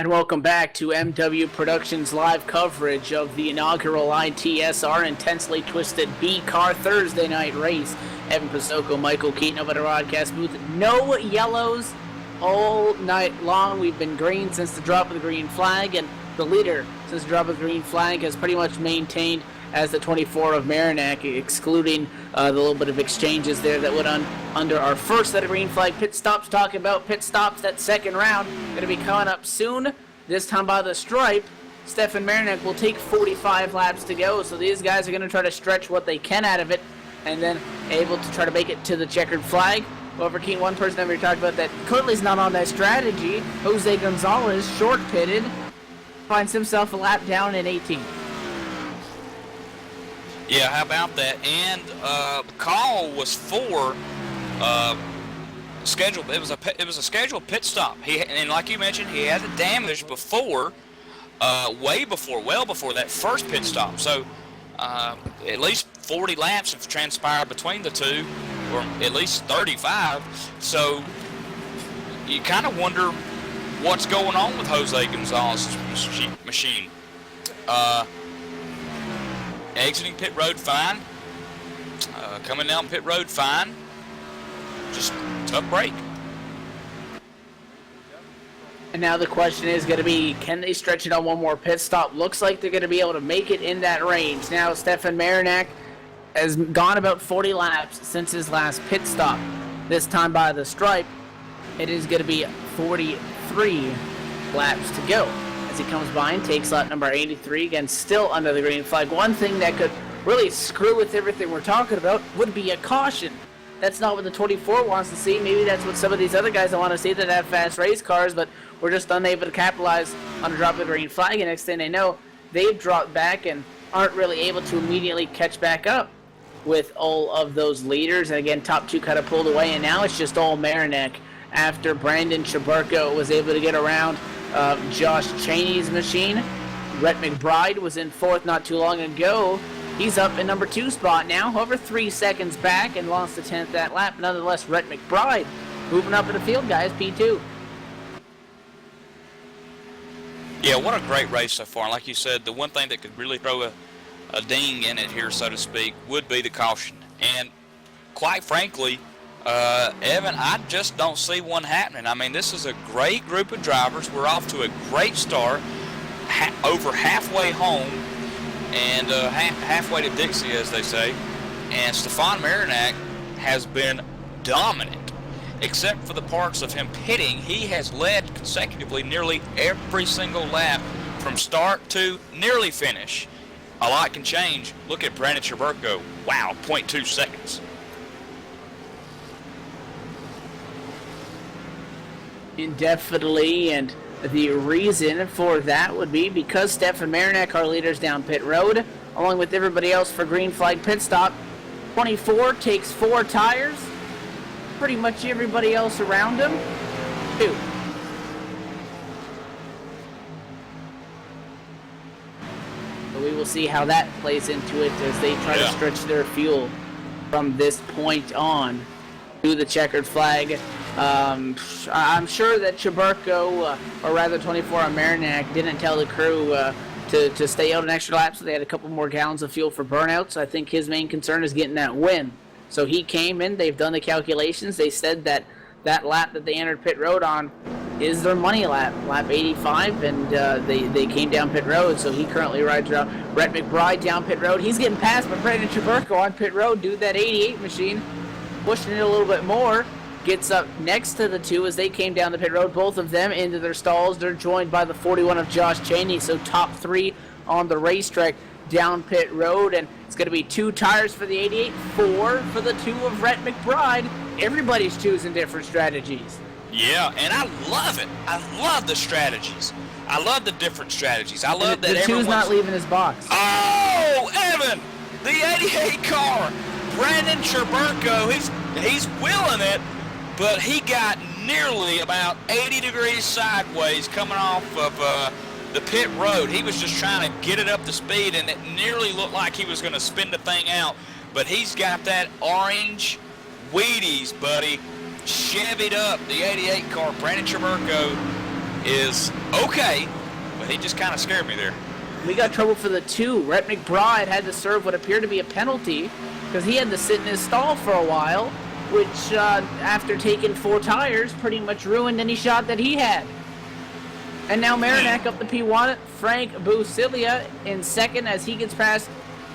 And welcome back to MW Productions live coverage of the inaugural ITSR Intensely Twisted B-Car Thursday night race. Evan Pasoko, Michael Keaton over the broadcast booth. No yellows all night long. We've been green since the drop of the green flag, and the leader since the drop of the green flag has pretty much maintained as the 24 of Merrimack, excluding the little bit of exchanges there that went on under our first set of green flag pit stops. Talking about pit stops, that second round going to be coming up soon. This time by the stripe, Stefan Merrimack will take 45 laps to go, so these guys are going to try to stretch what they can out of it and then able to try to make it to the checkered flag. However, Keane, one person that we talked about that currently's not on that strategy, Jose Gonzalez, short pitted, finds himself a lap down in 18. Yeah, how about that? And the call was for scheduled. It was a scheduled pit stop. And like you mentioned, he had the damage before, well before that first pit stop. So at least 40 laps have transpired between the two, or at least 35. So you kind of wonder what's going on with Jose Gonzalez's machine. Exiting pit road fine. Coming down pit road fine. Just tough break. And now the question is going to be, can they stretch it on one more pit stop? Looks like they're going to be able to make it in that range. Now Stefan Merrimack has gone about 40 laps since his last pit stop. This time by the stripe, it is going to be 43 laps to go. As he comes by and takes lap number 83, again, still under the green flag. One thing that could really screw with everything we're talking about would be a caution. That's not what the 24 wants to see. Maybe that's what some of these other guys want to see that have fast race cars, but we're just unable to capitalize on a drop of the green flag. And next thing they know, they've dropped back and aren't really able to immediately catch back up with all of those leaders. And again, top two kind of pulled away, and now it's just all Merrimack after Brandon Chaburko was able to get around Josh Cheney's machine. Rhett McBride was in fourth not too long ago. He's up in number 2 spot now, over 3 seconds back, and lost the 10th that lap. Nonetheless, Rhett McBride moving up in the field, guys, P2. Yeah, what a great race so far. And like you said, the one thing that could really throw a ding in it here, so to speak, would be the caution. And quite frankly, Evan, I just don't see one happening. I mean, this is a great group of drivers. We're off to a great start, over halfway home, and halfway to Dixie, as they say. And Stefan Merrimack has been dominant. Except for the parts of him pitting, he has led consecutively nearly every single lap from start to nearly finish. A lot can change. Look at Brandon Chaburko. Wow, 0.2 seconds. Indefinitely, and the reason for that would be because Stefan Merrimack, our leaders down pit road, along with everybody else for green flag pit stop. 24 takes 4 tires. Pretty much everybody else around him, 2. So we will see how that plays into it as they try to stretch their fuel from this point on to the checkered flag. I'm sure that Chaburko, or rather 24 on Merrimack, didn't tell the crew to stay out an extra lap, so they had a couple more gallons of fuel for burnouts. I think his main concern is getting that win. So he came in, they've done the calculations, they said that lap that they entered pit road on is their money lap, lap 85, and they came down pit road, so he currently rides around. Rhett McBride down pit road, he's getting passed by Brandon Chaburko on pit road, dude, that 88 machine, pushing it a little bit more. Gets up next to the 2 as they came down the pit road. Both of them into their stalls. They're joined by the 41 of Josh Cheney. So top 3 on the racetrack down pit road. And it's going to be 2 tires for the 88, 4 for the 2 of Rhett McBride. Everybody's choosing different strategies. Yeah, and I love it. I love the strategies. I love the different strategies. I love that everyone's... The 2's not leaving his box. Oh, Evan! The 88 car! Brandon Chaburko, he's willing it. But he got nearly about 80 degrees sideways coming off of the pit road. He was just trying to get it up to speed, and it nearly looked like he was going to spin the thing out. But he's got that orange Wheaties, buddy, Chevied up, the 88 car. Brandon Chaburko is okay, but he just kind of scared me there. We got trouble for the 2. Rhett McBride had to serve what appeared to be a penalty because he had to sit in his stall for a while, which, after taking 4 tires, pretty much ruined any shot that he had. And now Marinak up the P1, Frank Busilia in second as he gets passed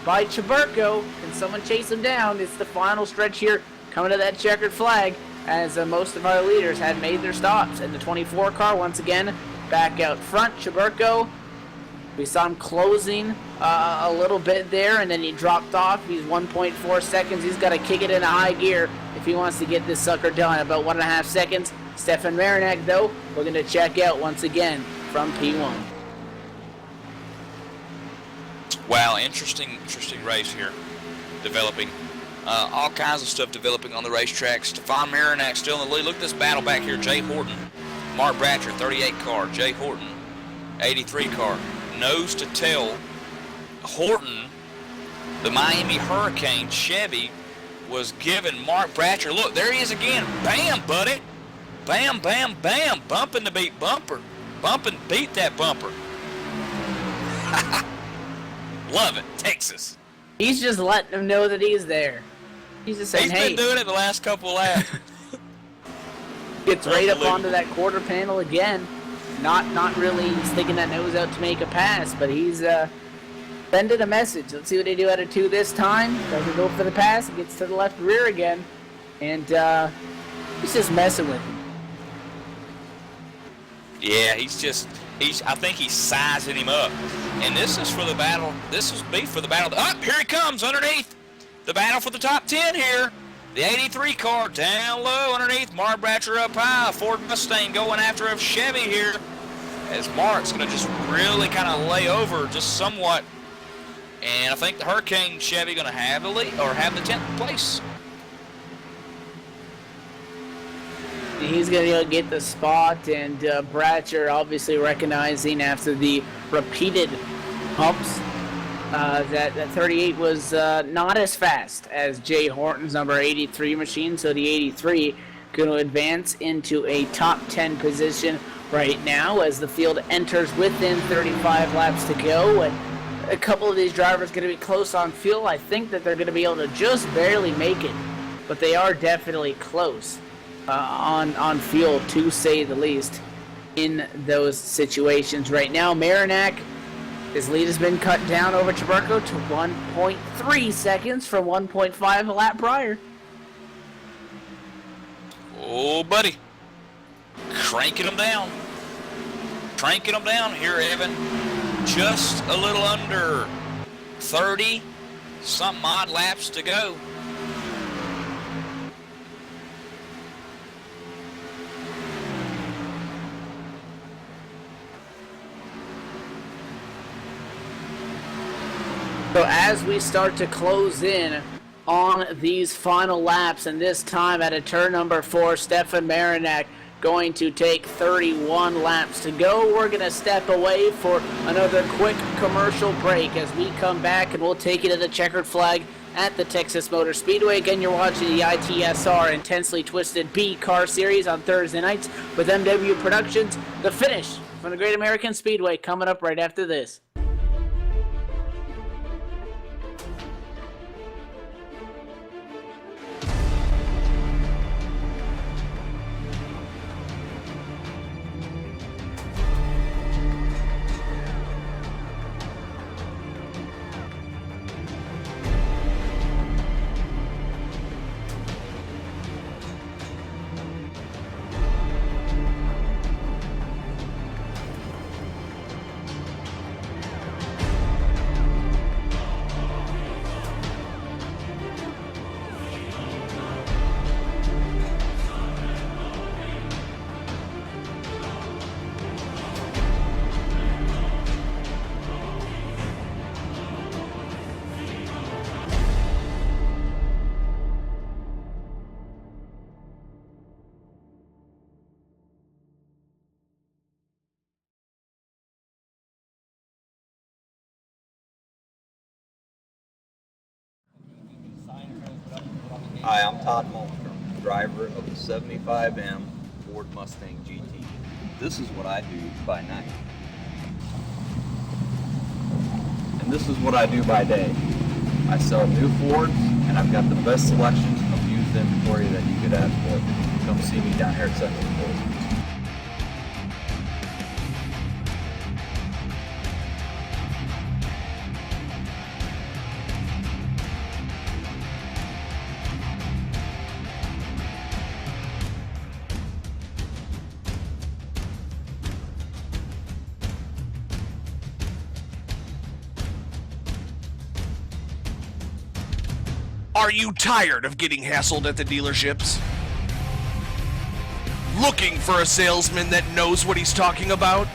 by Chaburko. Can someone chase him down? It's the final stretch here, coming to that checkered flag, as most of our leaders had made their stops. And the 24 car, once again, back out front. Chaburko, we saw him closing a little bit there, and then he dropped off. He's 1.4 seconds. He's got to kick it into high gear if he wants to get this sucker done. About 1.5 seconds. Stefan Marinak, though, we're going to check out once again from P1. Wow, interesting race here developing. All kinds of stuff developing on the racetrack. Stefan Marinak still in the lead. Look at this battle back here. Jay Horton, Mark Bratcher, 38 car. Jay Horton, 83 car. Nose to tail. Horton, the Miami Hurricane Chevy, was giving Mark Bratcher. Look, there he is again. Bam, buddy. Bam, bam, bam. Bumping the beat bumper. Bumping, beat that bumper. Love it. Texas. He's just letting them know that he's there. He's just saying, hey. He's been doing it the last couple of laps. Gets right up onto that quarter panel again. Not really sticking that nose out to make a pass, but he's sending a message. Let's see what they do out of 2 this time. Doesn't go for the pass. He gets to the left rear again. And he's just messing with him. Yeah, I think he's sizing him up. And this is for the battle. This is beef for the battle. Up, here he comes underneath. The battle for the top 10 here. The 83 car down low underneath. Mark Bratcher up high. Ford Mustang going after a Chevy here. As Mark's going to just really kind of lay over just somewhat. And I think the Hurricane Chevy going to have the lead or have the 10th place. He's going to get the spot, and Bratcher obviously recognizing after the repeated humps that 38 was not as fast as Jay Horton's number 83 machine, so the 83 going to advance into a top 10 position right now as the field enters within 35 laps to go. And a couple of these drivers going to be close on fuel. I think that they're going to be able to just barely make it, but they are definitely close on fuel, to say the least, in those situations. Right now, Marinak, his lead has been cut down over Chaburko to 1.3 seconds from 1.5 a lap prior. Oh, buddy. Cranking them down. Cranking them down here, Evan. Just a little under 30 something odd laps to go. So as we start to close in on these final laps, and this time at a turn number 4, Stefan Marinak going to take 31 laps to go. We're going to step away for another quick commercial break. As we come back, and we'll take you to the checkered flag at the Texas Motor Speedway. Again, you're watching the ITSR Intensely Twisted B Car Series on Thursday nights with MW Productions. The finish from the Great American Speedway coming up right after this. Hi, I'm Todd Malmstrom, driver of the 75M Ford Mustang GT. This is what I do by night. And this is what I do by day. I sell new Fords, and I've got the best selection of used inventory that you could ask for. Come see me down here at Section 4. Are you tired of getting hassled at the dealerships? Looking for a salesman that knows what he's talking about?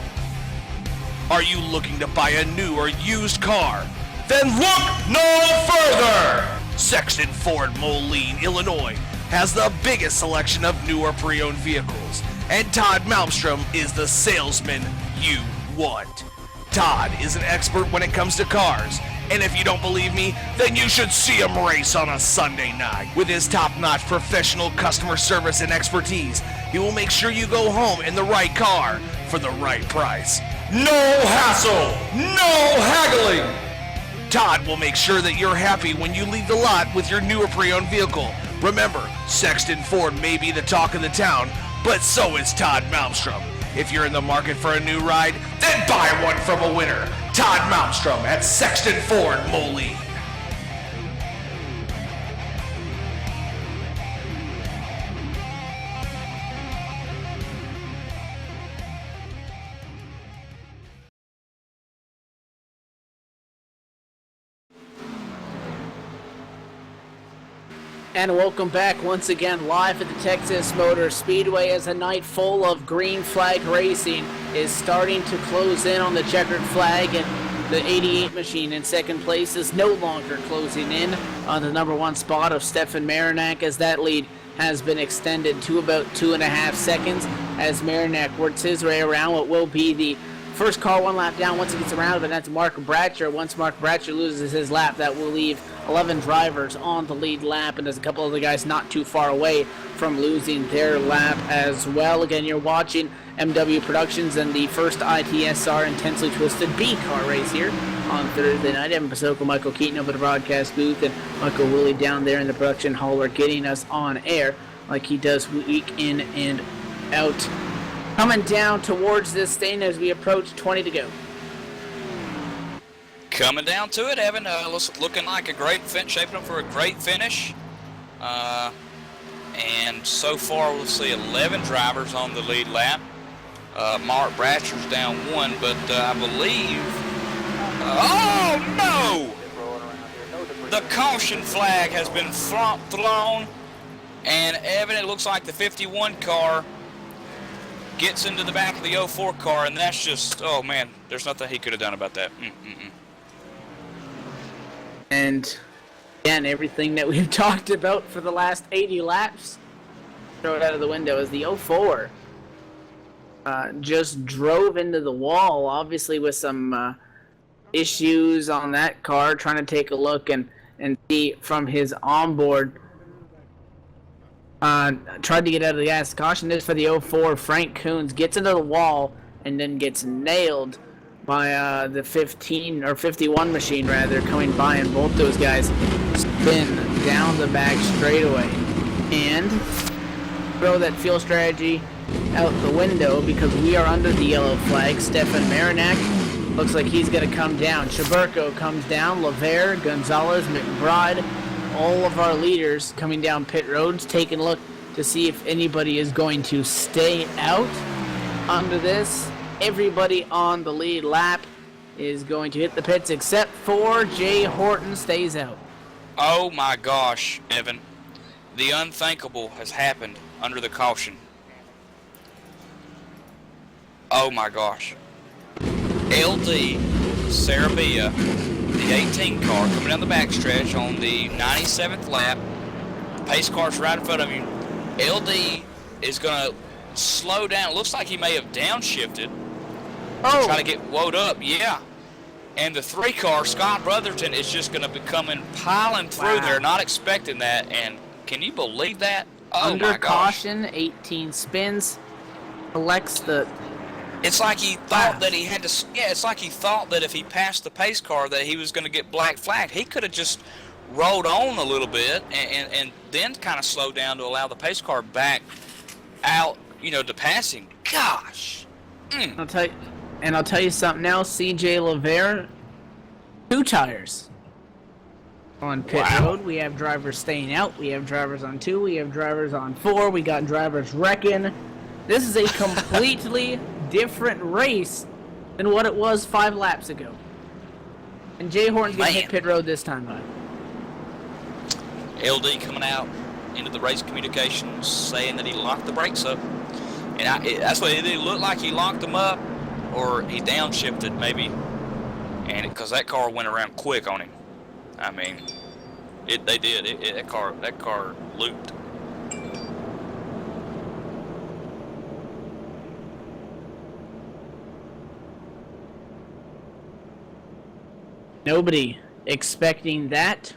Are you looking to buy a new or used car? Then look no further! Sexton Ford Moline, Illinois has the biggest selection of new or pre-owned vehicles, and Todd Malmstrom is the salesman you want. Todd is an expert when it comes to cars, and if you don't believe me, then you should see him race on a Sunday night. With his top-notch professional customer service and expertise, he will make sure you go home in the right car for the right price. No hassle, no haggling. Todd will make sure that you're happy when you leave the lot with your new or pre-owned vehicle. Remember, Sexton Ford may be the talk of the town, but so is Todd Malmstrom. If you're in the market for a new ride, then buy one from a winner. Todd Malmstrom at Sexton Ford Moline. And welcome back once again live at the Texas Motor Speedway as a night full of green flag racing is starting to close in on the checkered flag, and the 88 machine in second place is no longer closing in on the number one spot of Stefan Marinak, as that lead has been extended to about 2.5 seconds as Marinak works his way around what will be the first car one lap down once he gets around, but that's Mark Bratcher. Once Mark Bratcher loses his lap, that will leave 11 drivers on the lead lap, and there's a couple of the guys not too far away from losing their lap as well. Again, you're watching MW Productions and the first ITSR Intensely Twisted B car race here on Thursday night. Evan Pasoko, Michael Keaton over the broadcast booth, and Michael Woolley down there in the production hall are getting us on air like he does week in and out. Coming down towards this thing as we approach 20 to go. Coming down to it, Evan. Looking like a great shaping up for a great finish. And so far, we'll see 11 drivers on the lead lap. Mark Bratcher's down one, but I believe. Oh no! The caution flag has been thrown, and Evan, it looks like the 51 car gets into the back of the 04 car, and that's just, oh man, there's nothing he could have done about that. And again, everything that we've talked about for the last 80 laps, throw it out of the window, as the 04 just drove into the wall, obviously with some issues on that car, trying to take a look and see from his onboard. Tried to get out of the gas. Caution this for the 04. Frank Coons gets into the wall and then gets nailed by the 15 or 51 machine rather coming by, and both those guys spin down the back straightaway and throw that fuel strategy out the window because we are under the yellow flag. Stefan Marinak looks like he's going to come down. Chaburko comes down. Lavere, Gonzalez, McBride, all of our leaders coming down pit roads, taking a look to see if anybody is going to stay out under this. Everybody on the lead lap is going to hit the pits except for Jay Horton stays out. Oh my gosh, Evan. The unthinkable has happened under the caution. Oh my gosh. LD Sarabia, the 18 car, coming down the backstretch on the 97th lap. Pace car's right in front of you. LD is going to slow down. It looks like he may have downshifted. Oh. Trying to get woed up, yeah. And the 3 car, Scott Brotherton, is just going to be coming piling through there, not expecting that. And can you believe that? Oh under my gosh. caution, 18 spins, collects the It's like he thought that he had to. Yeah, it's like he thought that if he passed the pace car that he was going to get black flagged. He could have just rolled on a little bit and then kind of slowed down to allow the pace car back out, to pass him. Gosh. I'll tell you something else. CJ LeVere, 2 tires on pit road. We have drivers staying out. We have drivers on 2. We have drivers on 4. We got drivers wrecking. This is a completely different race than what it was 5 laps ago. And Jay Horton's going to hit pit road this time, bud. LD coming out into the race communications saying that he locked the brakes up. And that's what it did. It looked like he locked them up or he downshifted maybe. And because that car went around quick on him. I mean, they did. That car looped. Nobody expecting that.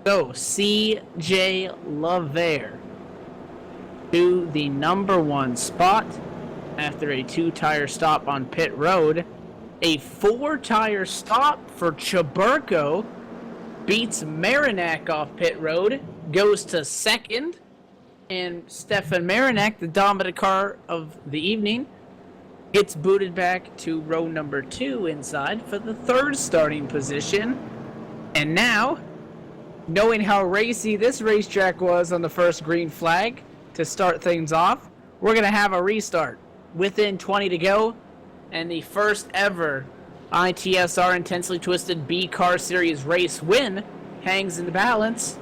So, CJ LeVere to the number 1 spot after a 2-tire stop on pit road. A 4-tire stop for Chaburko beats Marinak off pit road, goes to 2nd, and Stefan Marinak, the dominant car of the evening, gets booted back to row number 2 inside for the 3rd starting position. And now, knowing how racy this racetrack was on the first green flag to start things off, we're going to have a restart within 20 to go. And the first ever ITSR Intensely Twisted B Car Series race win hangs in the balance.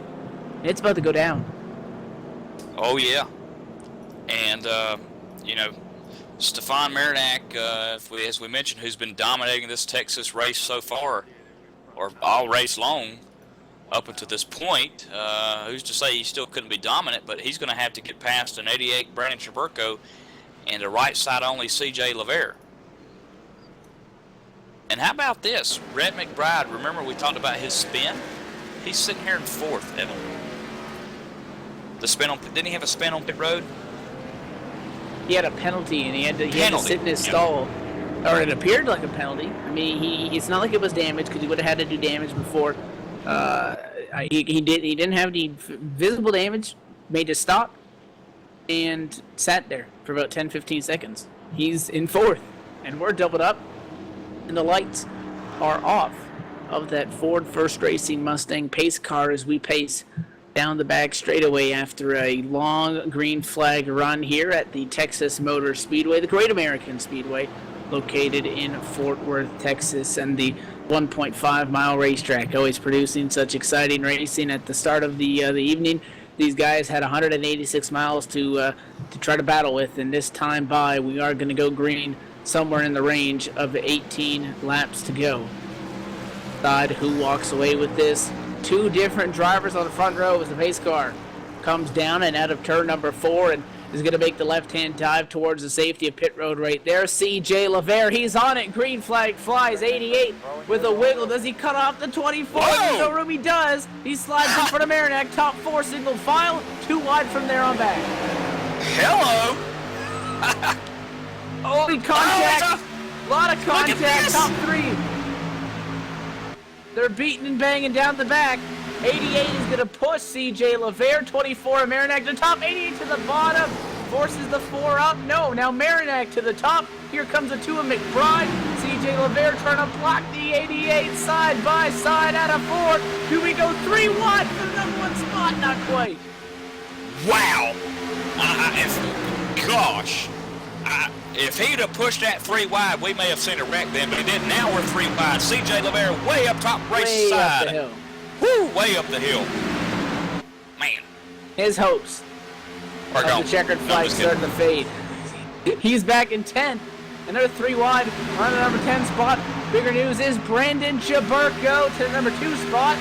It's about to go down. Oh, yeah. And, Stefan Marinak, as we mentioned, who's been dominating this Texas race so far, or all race long, up until this point, who's to say he still couldn't be dominant, but he's going to have to get past an 88 Brandon Chaburko and a right side only CJ LeVere. And how about this? Rhett McBride, remember we talked about his spin? He's sitting here in 4th, Evan. The spin on, didn't he have a spin on pit road? He had a penalty, and he had to sit in his stall. Or it appeared like a penalty. I mean, it's not like it was damage, because he would have had to do damage before. He didn't have any visible damage, made a stop, and sat there for about 10-15 seconds. He's in 4th, and we're doubled up, and the lights are off of that Ford First Racing Mustang pace car as we pace down the back straightaway after a long green flag run here at the Texas Motor Speedway, the Great American Speedway, located in Fort Worth, Texas, and the 1.5-mile racetrack, always producing such exciting racing at the start of the evening. These guys had 186 miles to try to battle with, and this time by, we are going to go green somewhere in the range of 18 laps to go. Decide who walks away with this. 2 different drivers on the front row as the pace car comes down and out of turn number 4 and is going to make the left-hand dive towards the safety of pit road right there. CJ LeVere, he's on it. Green flag flies, 88 with a wiggle. Does he cut off the 24? There's no room, he does. He slides in front of Marinak, top 4 single file, 2 wide from there on back. Hello! Contact, a lot of contact, top 3. They're beating and banging down the back. 88 is going to push CJ LeVere. 24 of Marinak to the top. 88 to the bottom. Forces the 4 up. No, now Marinak to the top. Here comes a 2 of McBride. CJ LeVere trying to block the 88 side by side out of 4. Do we go 3-1 for the number 1 spot? Not quite. Wow! If he'd have pushed that 3 wide, we may have seen a wreck then, but he didn't. Now we're 3 wide. CJ LeVere way up top, race way side. Up the hill. Woo, way up the hill. Man. His hopes of the checkered flag starting to fade. He's back in 10th. Another 3 wide on the number 10 spot. Bigger news is Brandon Chaburko to the number 2 spot.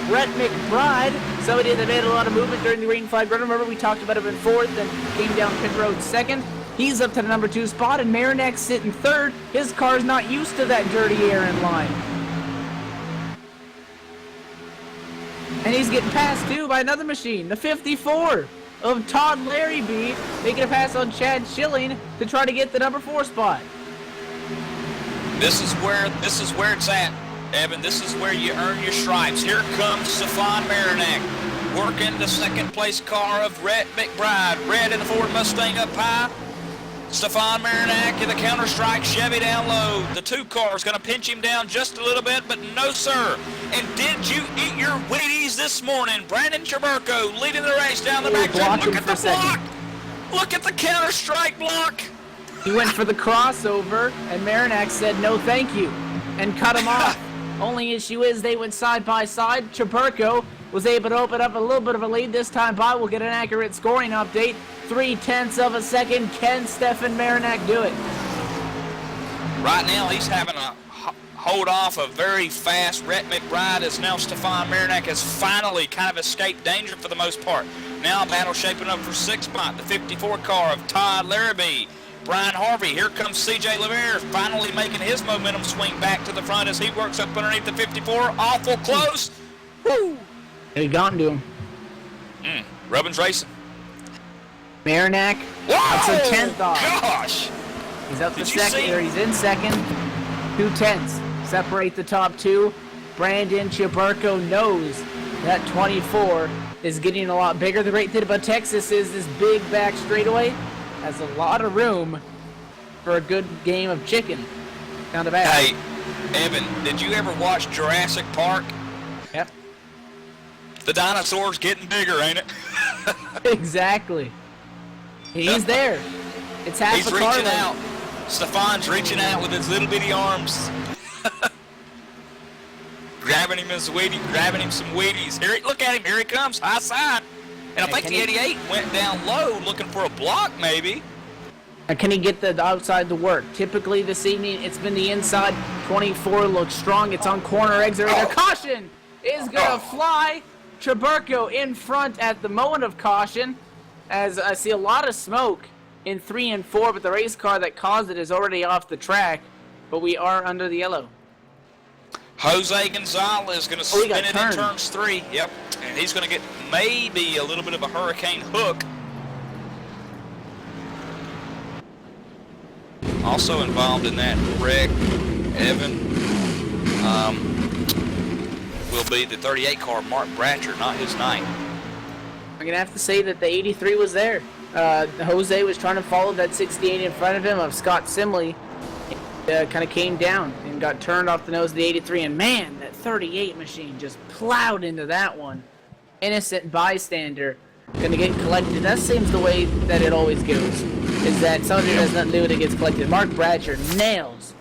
Rhett McBride, somebody that made a lot of movement during the green flag run. Remember, we talked about him in 4th and came down pit road 2nd. He's up to the number 2 spot, and Marinak's sitting 3rd. His car's not used to that dirty air in line. And he's getting passed, too, by another machine, the 54 of Todd Larrabee, making a pass on Chad Schilling to try to get the number 4 spot. This is where it's at, Evan. This is where you earn your stripes. Here comes Stefan Marinac, working the second place car of Rhett McBride. Red in the Ford Mustang up high. Stefan Marinac in the counter-strike Chevy down low. The two cars going to pinch him down just a little bit, but no, sir. And did you eat your Wheaties this morning? Brandon Traburco leading the race down the back. Look at the block. Look at the counter-strike block. He went for the crossover, and Marinac said no thank you, and cut him off. Only issue is they went side by side. Traburco was able to open up a little bit of a lead this time by. We'll get an accurate scoring update. 0.3 of a second. Can Stefan Marinac do it? Right now, he's having a hold off a very fast Rhett McBride, as now Stefan Marinac has finally kind of escaped danger for the most part. Now a battle shaping up for 6th spot, the 54 car of Todd Larrabee. Brian Harvey, here comes C.J. Lemaire, finally making his momentum swing back to the front as he works up underneath the 54. Awful close. Woo! He got into him. Rubbin's racing. Marinac, that's a 10th off. Gosh! He's up to second, or he's in second. 2/10 separate the top two. Brandon Traburco knows that 24 is getting a lot bigger. The great thing about Texas is this big back straightaway has a lot of room for a good game of chicken. Down the back. Hey, Evan, did you ever watch Jurassic Park? Yep. The dinosaur's getting bigger, ain't it? Exactly. He's there. It's half He's a car reaching length. out. Stefan's reaching out with his little bitty arms. grabbing him some Wheaties. Look at him. Here he comes. High side. And I think the 88 went down low looking for a block maybe. And can he get the outside to work? Typically this evening, it's been the inside. 24 looks strong. It's on corner exit right there. Caution is going to fly. Traburco in front at the moment of caution, as I see a lot of smoke in 3 and 4, but the race car that caused it is already off the track, but we are under the yellow. Jose Gonzalez is going to spin it in turned. turns 3. Yep. And he's going to get maybe a little bit of a hurricane hook. Also involved in that wreck, Evan, will be the 38 car, Mark Bratcher, not his night. I'm going to have to say that the 83 was there. Jose was trying to follow that 68 in front of him of Scott Simley. Kind of came down and got turned off the nose of the 83, and man, that 38 machine just plowed into that one. Innocent bystander going to get collected. That seems the way that it always goes, is that somebody does nothing to do when it gets collected. Mark Bratcher nails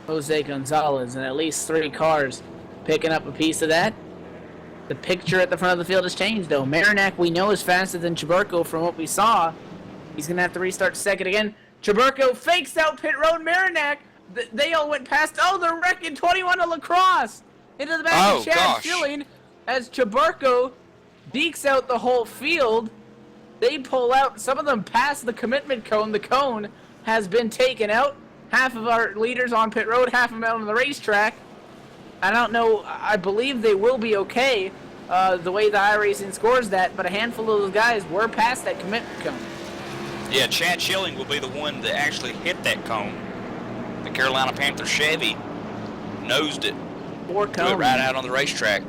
Jose Gonzalez, and at least 3 cars picking up a piece of that. The picture at the front of the field has changed, though. Marinac, we know, is faster than Traburco from what we saw. He's going to have to restart second again. Traburco fakes out pit road. Marinac, they all went past. Oh, they're wrecking 21 to Lacrosse into the back of Chad Schilling as Traburco dekes out the whole field. They pull out. Some of them pass the commitment cone. The cone has been taken out. Half of our leaders on pit road, half of them out on the racetrack. I don't know. I believe they will be okay, the way the iRacing scores that, but a handful of those guys were past that commitment cone. Yeah, Chad Schilling will be the one that actually hit that cone. The Carolina Panther Chevy nosed it. 4 Threw cones. it right out on the racetrack.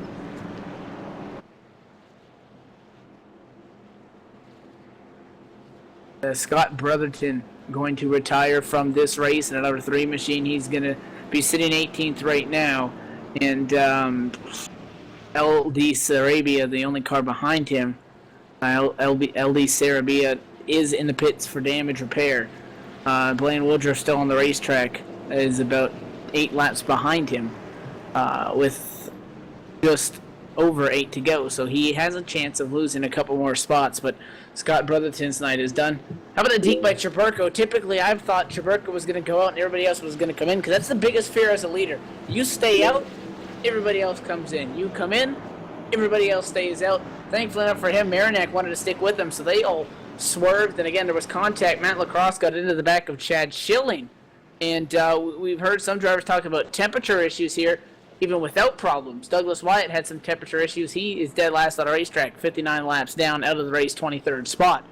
Scott Brotherton going to retire from this race in another 3 machine. He's going to be sitting 18th right now. And LD Sarabia, the only car behind him, LD Sarabia, is in the pits for damage repair. Blaine Woodruff still on the racetrack, is about 8 laps behind him, with just over 8 to go. So he has a chance of losing a couple more spots, but Scott Brotherton's night is done. How about a deke by Traburco? Typically, I've thought Traburco was going to go out and everybody else was going to come in, because that's the biggest fear as a leader. You stay out, everybody else comes in. You come in, everybody else stays out. Thankfully enough for him, Marinac wanted to stick with them, so they all swerved. And again, there was contact. Matt Lacrosse got into the back of Chad Schilling. And we've heard some drivers talk about temperature issues here, even without problems. Douglas Wyatt had some temperature issues. He is dead last on the racetrack, 59 laps down, out of the race, 23rd spot.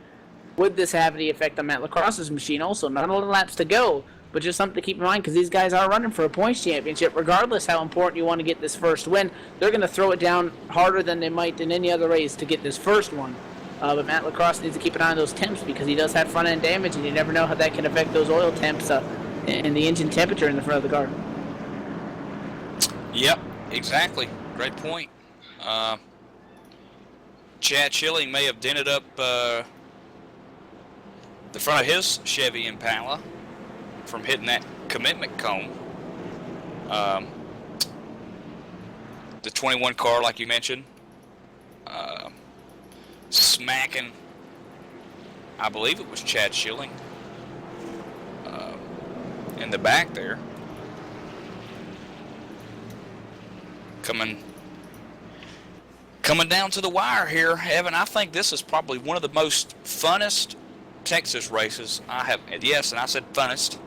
Would this have any effect on Matt Lacrosse's machine? Also, not a lot of laps to go. but just something to keep in mind because these guys are running for a points championship. Regardless how important you want to get this first win, they're going to throw it down harder than they might in any other race to get this first one. But Matt Lacrosse needs to keep an eye on those temps because he does have front-end damage, and you never know how that can affect those oil temps and the engine temperature in the front of the car. Yep, exactly. Great point. Chad Schilling may have dented up the front of his Chevy Impala from hitting that commitment cone. The 21 car, like you mentioned, smacking, I believe it was Chad Schilling in the back there. Coming down to the wire here, Evan. I think this is probably one of the most funnest Texas races I have. Yes, and I said funnest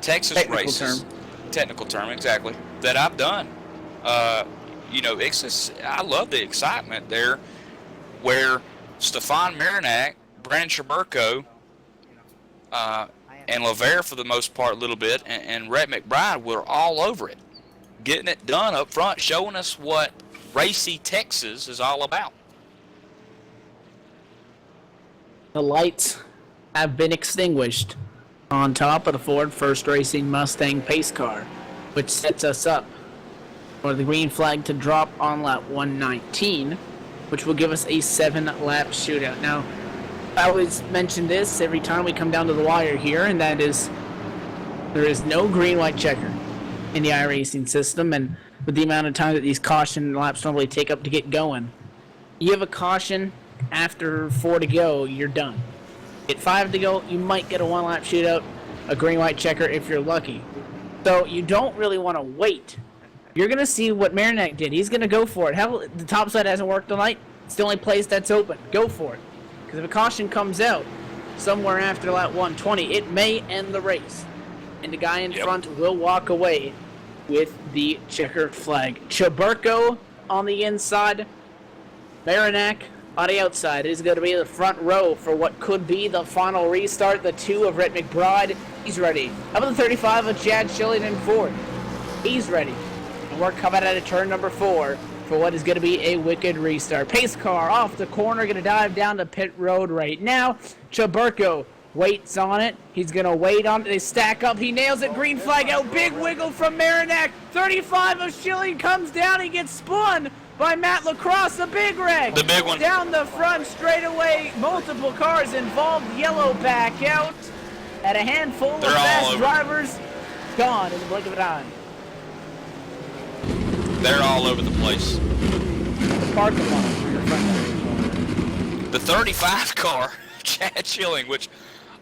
Texas races. Technical term, exactly. That I've done. You know, I love the excitement there, where Stefan Marinac, Brandon Schaberko, and LeVere for the most part a little bit, and Rhett McBride were all over it, getting it done up front, showing us what racy Texas is all about. The lights have been extinguished on top of the Ford First Racing Mustang pace car, which sets us up for the green flag to drop on lap 119, which will give us a 7-lap shootout. Now, I always mention this every time we come down to the wire here, and that is there is no green-white checker in the iRacing system, and with the amount of time that these caution laps normally take up to get going, you have a caution after 4 to go, you're done. At 5 to go, you might get a 1-lap shootout, a green-white checker if you're lucky. So you don't really want to wait. You're going to see what Marinac did. He's going to go for it. Hell, the top side hasn't worked tonight. It's the only place that's open. Go for it. Because if a caution comes out somewhere after lap 120, it may end the race. And the guy in front will walk away with the checkered flag. Schaberko on the inside. Marinac on the outside is going to be the front row for what could be the final restart. The 2 of Rhett McBride. He's ready. How about the 35 of Chad Schilling and Ford? He's ready. And we're coming out of turn number 4 for what is going to be a wicked restart. Pace car off the corner, going to dive down to pit road right now. Schaberko waits on it. He's going to wait on it. They stack up. He nails it. Green flag out. Big wiggle from Marinac. 35 of Schilling comes down. He gets spun by Matt Lacrosse. The big wreck. The big one. Down the front straightaway. Multiple cars involved. Yellow back out. At a handful of fast drivers. Gone in the blink of an eye. They're all over the place. The parking lot. The 35 car, Chad Schilling, which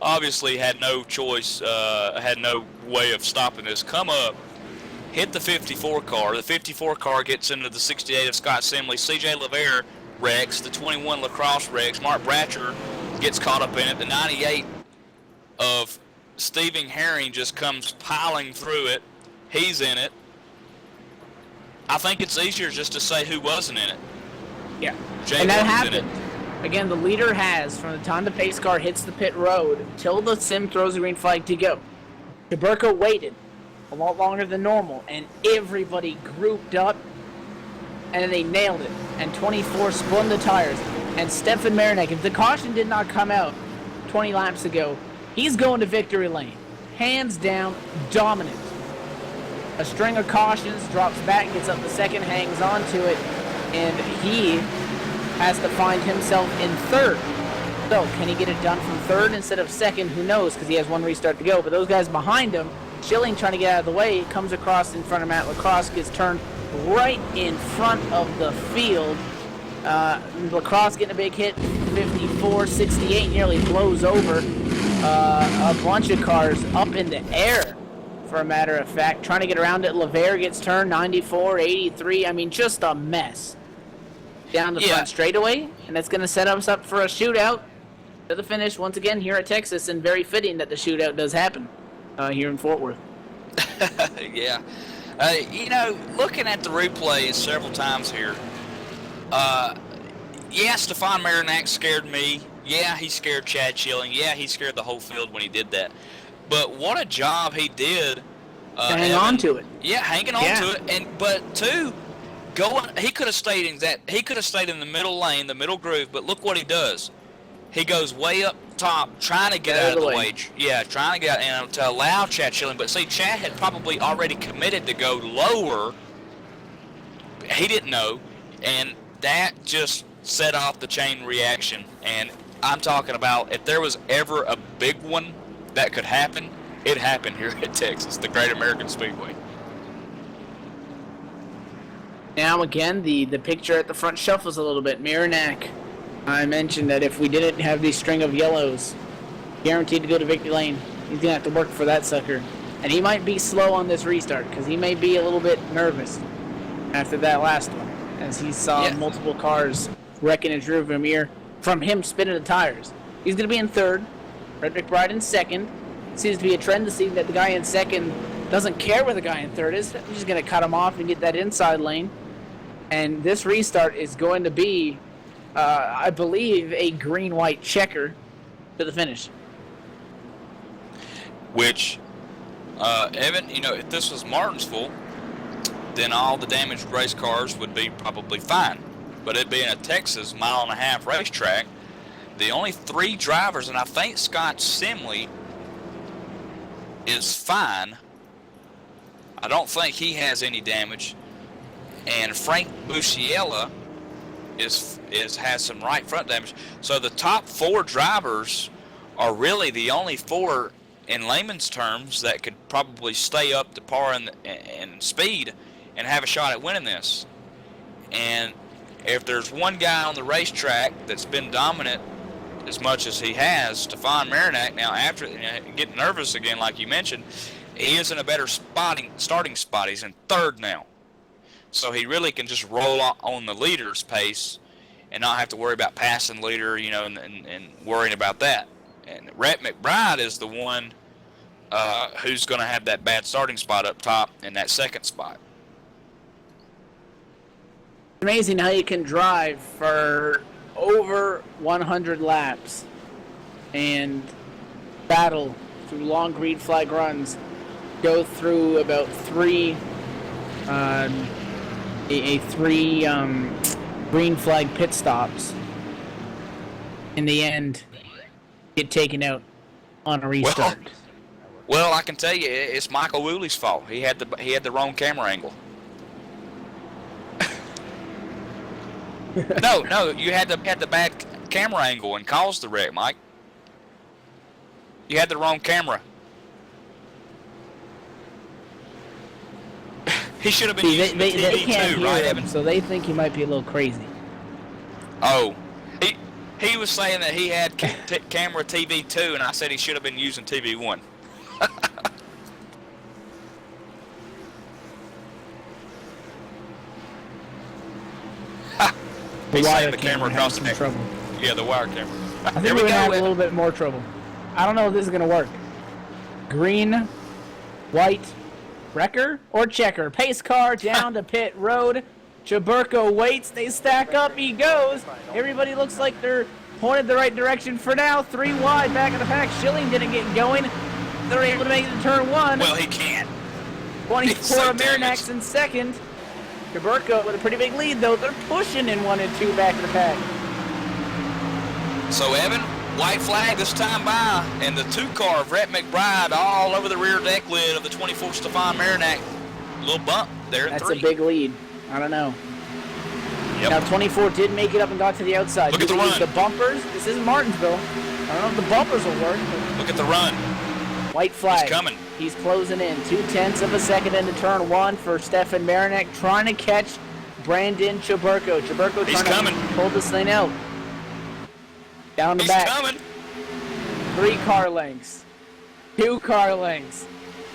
obviously had no choice, had no way of stopping this, come up, hit the 54 car. The 54 car gets into the 68 of Scott Simley. CJ LeVere wrecks. The 21 Lacrosse wrecks. Mark Bratcher gets caught up in it. The 98 of Stephen Herring just comes piling through it. He's in it. I think it's easier just to say who wasn't in it. Yeah. Jay and that Gordon's in happened. Again, the leader has, from the time the pace car hits the pit road till the sim throws the green flag to go. Schaberko waited a lot longer than normal, and everybody grouped up, and then they nailed it. And 24 spun the tires. And Stefan Marinac, if the caution did not come out 20 laps ago, he's going to victory lane. Hands down, dominant. A string of cautions, drops back, gets up the second, hangs on to it, and he has to find himself in third. So, can he get it done from third instead of second? Who knows, because he has one restart to go. But those guys behind him, Schilling trying to get out of the way, comes across in front of Matt Lacrosse, gets turned right in front of the field. Lacrosse getting a big hit, 54, 68, nearly blows over a bunch of cars up in the air. For a matter of fact, trying to get around it. LeVere gets turned, 94, 83. I mean, just a mess. Down the front straightaway, and that's going to set us up for a shootout to the finish once again here at Texas, and very fitting that the shootout does happen here in Fort Worth. Yeah. You know, looking at the replay several times here, yeah, Stefan Marinac scared me. Yeah, he scared Chad Schilling. Yeah, he scared the whole field when he did that. But what a job he did. Hang on to it. Yeah, hanging on to it. But two, he could have stayed in the middle lane, the middle groove. But look what he does. He goes way up top, trying to get out of the way. Yeah, trying to get out and to allow Chad Schilling. But see, Chad had probably already committed to go lower. He didn't know, and that just set off the chain reaction. And I'm talking about, if there was ever a big one that could happen, it happened here at Texas, the Great American Speedway. Now again, the picture at the front shuffles a little bit. Marinak, I mentioned that if we didn't have these string of yellows, guaranteed to go to victory lane, he's going to have to work for that sucker. And he might be slow on this restart, because he may be a little bit nervous after that last one, as he saw multiple cars wrecking his rearview mirror from him spinning the tires. He's going to be in third, Red McBride in second. Seems to be a trend to see that the guy in second doesn't care where the guy in third is. He's just going to cut him off and get that inside lane. And this restart is going to be, I believe, a green-white checker to the finish. Which, Evan, if this was Martinsville, then all the damaged race cars would be probably fine. But it being a Texas mile-and-a-half racetrack, the only 3 drivers, and I think Scott Simley is fine. I don't think he has any damage. And Frank Busciella has some right front damage. So the top 4 drivers are really the only 4 in layman's terms that could probably stay up to par in speed and have a shot at winning this. And if there's one guy on the racetrack that's been dominant as much as he has, Stefan Marinak, now after getting nervous again, like you mentioned, he is in a better starting spot. He's in third now. So he really can just roll on the leader's pace and not have to worry about passing the leader, and worrying about that. And Rhett McBride is the one who's going to have that bad starting spot up top in that second spot. Amazing how you can drive for over 100 laps and battle through long green flag runs, go through about 3 green flag pit stops. In the end, get taken out on a restart. Well, I can tell you, it's Michael Woolley's fault. He had the wrong camera angle. No, you had the bad camera angle and caused the wreck, Mike. You had the wrong camera. He should have been using the TV too, right, Evan? So they think he might be a little crazy. Oh, he was saying that he had camera TV 2, and I said he should have been using TV 1. He's saying the camera across the trouble. Yeah, the wire camera. I think we're going to have a little bit more trouble. I don't know if this is going to work. Green, white, wrecker, or checker. Pace car down to pit road. Chaburko waits. They stack up. He goes. Everybody looks like they're pointed the right direction for now. 3 wide back of the pack. Schilling didn't get going. They're able to make it to turn 1. Well, he can't. 24 so Marinak's in second. Chaburko with a pretty big lead, though. They're pushing in 1 and 2 back of the pack. So, Evan, white flag this time by, and the 2 car of Rhett McBride all over the rear deck lid of the 24 Stefan Marinak. A little bump there in 3. That's a big lead. I don't know. Yep. Now, 24 did make it up and got to the outside. Look at the run. The bumpers. This isn't Martinsville. I don't know if the bumpers will work. Look at the run. White flag. He's coming. He's closing in. 0.2 of a second into turn 1 for Stefan Marinak, trying to catch Brandon Chaburko. Chaburko trying to pull this thing out. Down the back. He's coming. 3 car lengths. 2 car lengths.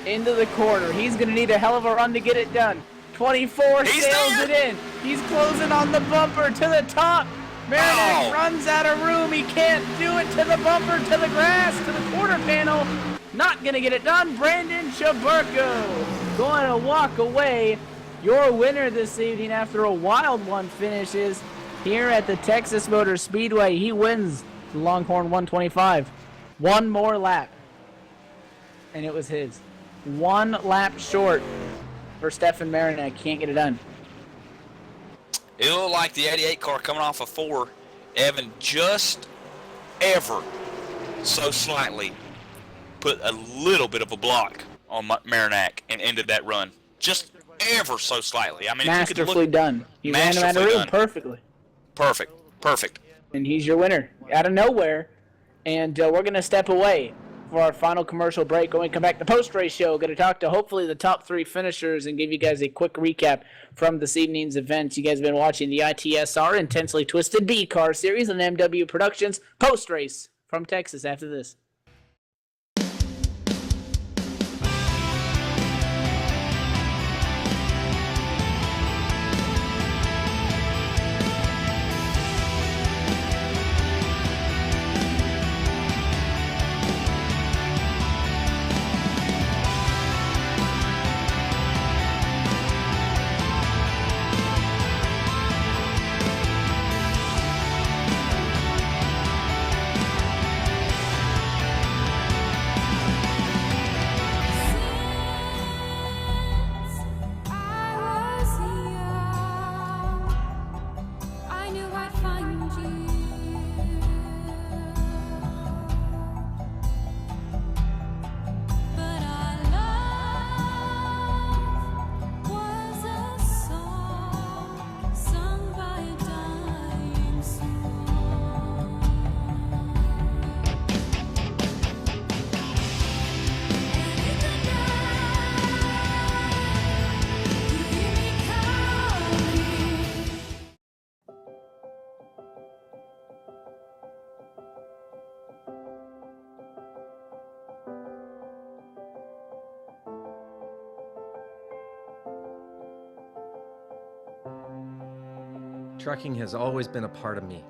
Into the corner. He's going to need a hell of a run to get it done. 24 sails it in. He's closing on the bumper to the top. Marinak runs out of room. He can't do it to the bumper, to the grass, to the quarter panel. Not going to get it done. Brandon Chaburko going to walk away. Your winner this evening after a wild one finishes here at the Texas Motor Speedway. He wins the Longhorn 125. 1 more lap. and it was his. 1 lap short for Stefan Marinak. Can't get it done. It looked like the 88 car coming off of 4, Evan, just ever so slightly put a little bit of a block on Marinak and ended that run. Just ever so slightly. I mean, masterfully done. He ran him out of room perfectly. Perfect. And he's your winner out of nowhere. And we're going to step away for our final commercial break. When we come back, the post-race show, we're going to talk to hopefully the top 3 finishers and give you guys a quick recap from this evening's events. You guys have been watching the ITSR Intensely Twisted B Car Series on MW Productions post-race from Texas after this. Trucking has always been a part of me.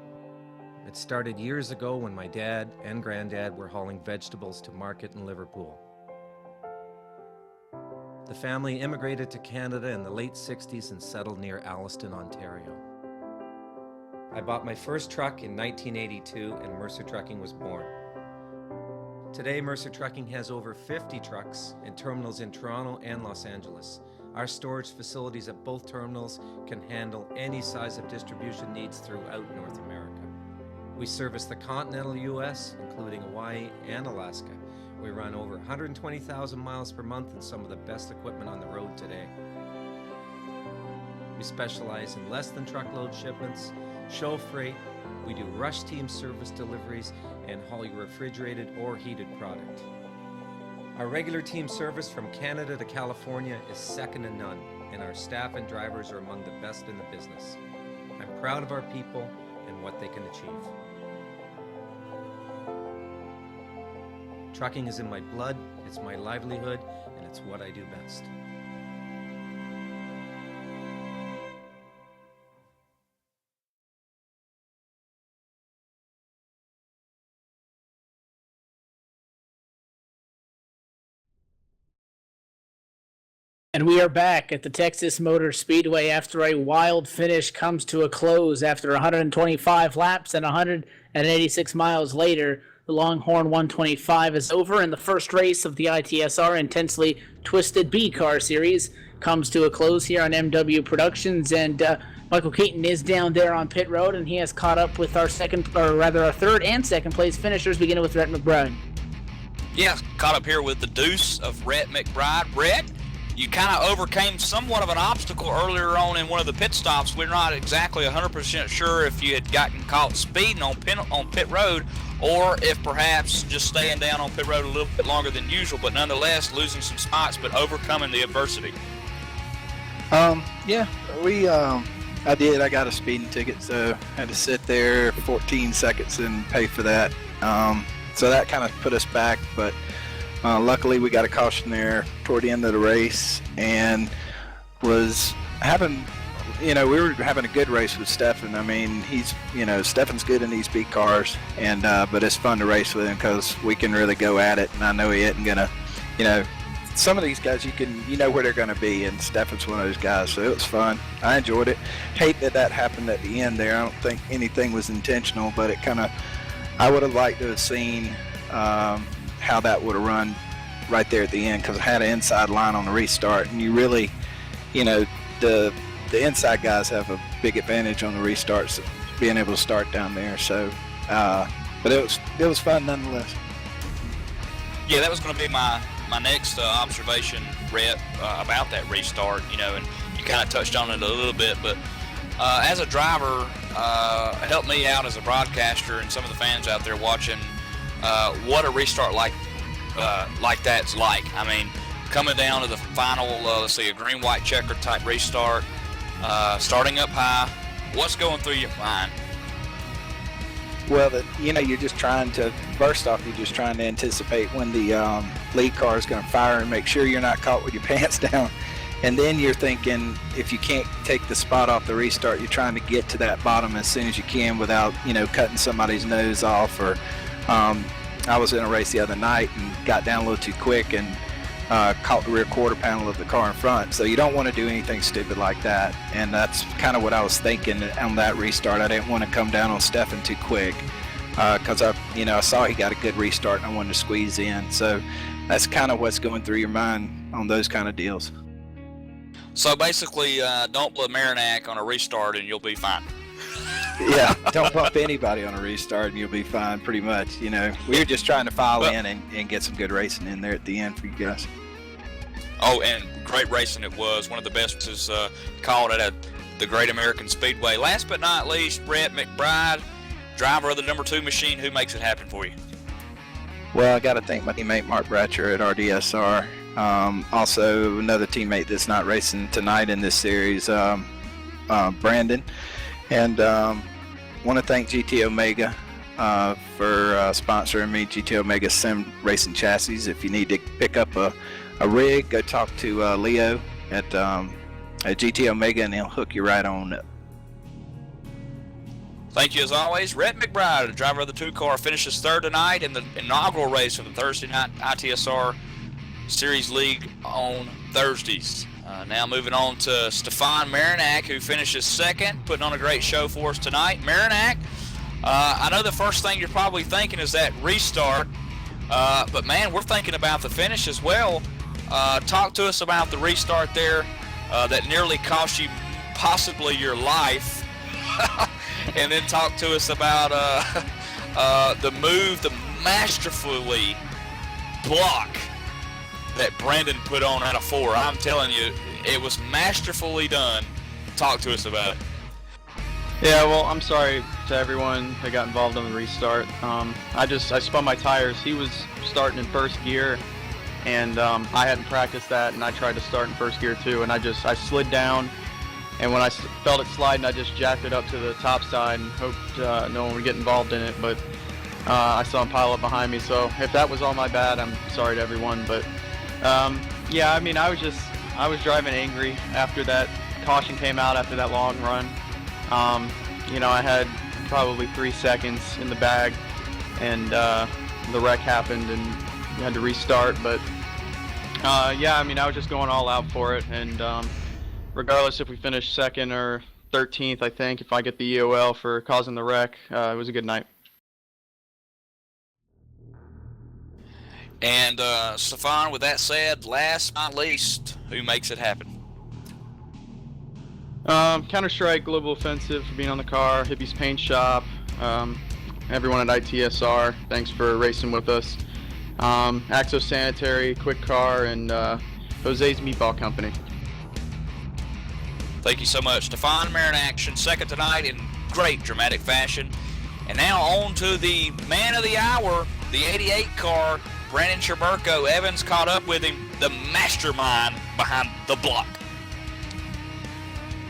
It started years ago when my dad and granddad were hauling vegetables to market in Liverpool. The family immigrated to Canada in the late 60s and settled near Alliston, Ontario. I bought my first truck in 1982 and Mercer Trucking was born. Today, Mercer Trucking has over 50 trucks in terminals in Toronto and Los Angeles. Our storage facilities at both terminals can handle any size of distribution needs throughout North America. We service the continental U.S., including Hawaii and Alaska. We run over 120,000 miles per month and some of the best equipment on the road today. We specialize in less than truckload shipments, show freight, we do rush team service deliveries, and haul your refrigerated or heated product. Our regular team service from Canada to California is second to none, and our staff and drivers are among the best in the business. I'm proud of our people and what they can achieve. Trucking is in my blood, it's my livelihood, and it's what I do best. And we are back at the Texas Motor Speedway after a wild finish comes to a close after 125 laps and 186 miles later. The Longhorn 125 is over, and the first race of the ITSR Intensely Twisted B Car Series comes to a close here on MW Productions. And Michael Keaton is down there on pit road, and he has caught up with our third and second place finishers, beginning with Rhett McBride. Yeah, caught up here with the deuce of Rhett McBride. Rhett, you kind of overcame somewhat of an obstacle earlier on in one of the pit stops. We're not exactly 100% sure if you had gotten caught speeding on pit road or if perhaps just staying down on pit road a little bit longer than usual, but nonetheless losing some spots but overcoming the adversity. Yeah, I did. I got a speeding ticket, so I had to sit there 14 seconds and pay for that. So that kind of put us back, but luckily we got a caution there toward the end of the race and was having, we were having a good race with Stefan. I mean, Stefan's good in these big cars, and but it's fun to race with him because we can really go at it, and I know he isn't gonna, some of these guys you know where they're gonna be, and Stefan's one of those guys, so it was fun. I enjoyed it. Hate that happened at the end there. I don't think anything was intentional, but it kind of, I would have liked to have seen how that would have run right there at the end because I had an inside line on the restart, and you really, the inside guys have a big advantage on the restarts, being able to start down there. So, but it was fun nonetheless. Yeah, that was going to be my next observation, Rhett, about that restart. And you kind of touched on it a little bit, but as a driver, it helped me out as a broadcaster and some of the fans out there watching what a restart like that's like. I mean, coming down to the final, let's see, a green-white checker type restart, starting up high. What's going through your mind? Well, you're just trying to, first off, you're just trying to anticipate when the lead car is going to fire and make sure you're not caught with your pants down. And then you're thinking, if you can't take the spot off the restart, you're trying to get to that bottom as soon as you can without, cutting somebody's nose off. Or I was in a race the other night and got down a little too quick and caught the rear quarter panel of the car in front. So you don't want to do anything stupid like that. And that's kind of what I was thinking on that restart. I didn't want to come down on Stefan too quick because I saw he got a good restart and I wanted to squeeze in. So that's kind of what's going through your mind on those kind of deals. So basically, don't put Marinac on a restart and you'll be fine. Yeah, don't bump anybody on a restart and you'll be fine, pretty much. We were just trying to file in and get some good racing in there at the end for you guys. Oh, and great racing it was. One of the best is called at the Great American Speedway. Last but not least, Brett McBride, driver of the number 2 machine. Who makes it happen for you? Well, I got to thank my teammate Mark Bratcher at RDSR. Also, another teammate that's not racing tonight in this series, Brandon. And want to thank GT Omega for sponsoring me. GT Omega Sim Racing Chassis. If you need to pick up a rig, go talk to Leo at GT Omega and he'll hook you right on up. Thank you as always. Rhett McBride, the driver of the 2-car, finishes third tonight in the inaugural race of the Thursday night ITSR Series League on Thursdays. Now moving on to Stefan Marinac, who finishes second, putting on a great show for us tonight. Marinac, I know the first thing you're probably thinking is that restart, but man, we're thinking about the finish as well. Talk to us about the restart there that nearly cost you possibly your life. And then talk to us about the move, the masterfully block that Brandon put on out of 4. I'm telling you, it was masterfully done. Talk to us about it. Yeah, well, I'm sorry to everyone that got involved on the restart. I spun my tires. He was starting in first gear, and I hadn't practiced that, and I tried to start in first gear too, and I slid down, and when I felt it sliding, I just jacked it up to the top side and hoped no one would get involved in it, but I saw him pile up behind me, so if that was all my bad, I'm sorry to everyone, but yeah, I mean, I was driving angry after that caution came out after that long run. I had probably 3 seconds in the bag, and the wreck happened, and we had to restart. But yeah, I mean, I was just going all out for it, and regardless if we finished second or 13th, I think if I get the EOL for causing the wreck, it was a good night. And Stefan, with that said, last but not least, who makes it happen? Counter-Strike, Global Offensive for being on the car, Hippie's Paint Shop, everyone at ITSR, thanks for racing with us. Axo Sanitary, Quick Car, and Jose's Meatball Company. Thank you so much. Stefan Marinac, second tonight in great dramatic fashion. And now on to the man of the hour, the 88 car, Brandon Cherburko. Evans caught up with him, the mastermind behind the block.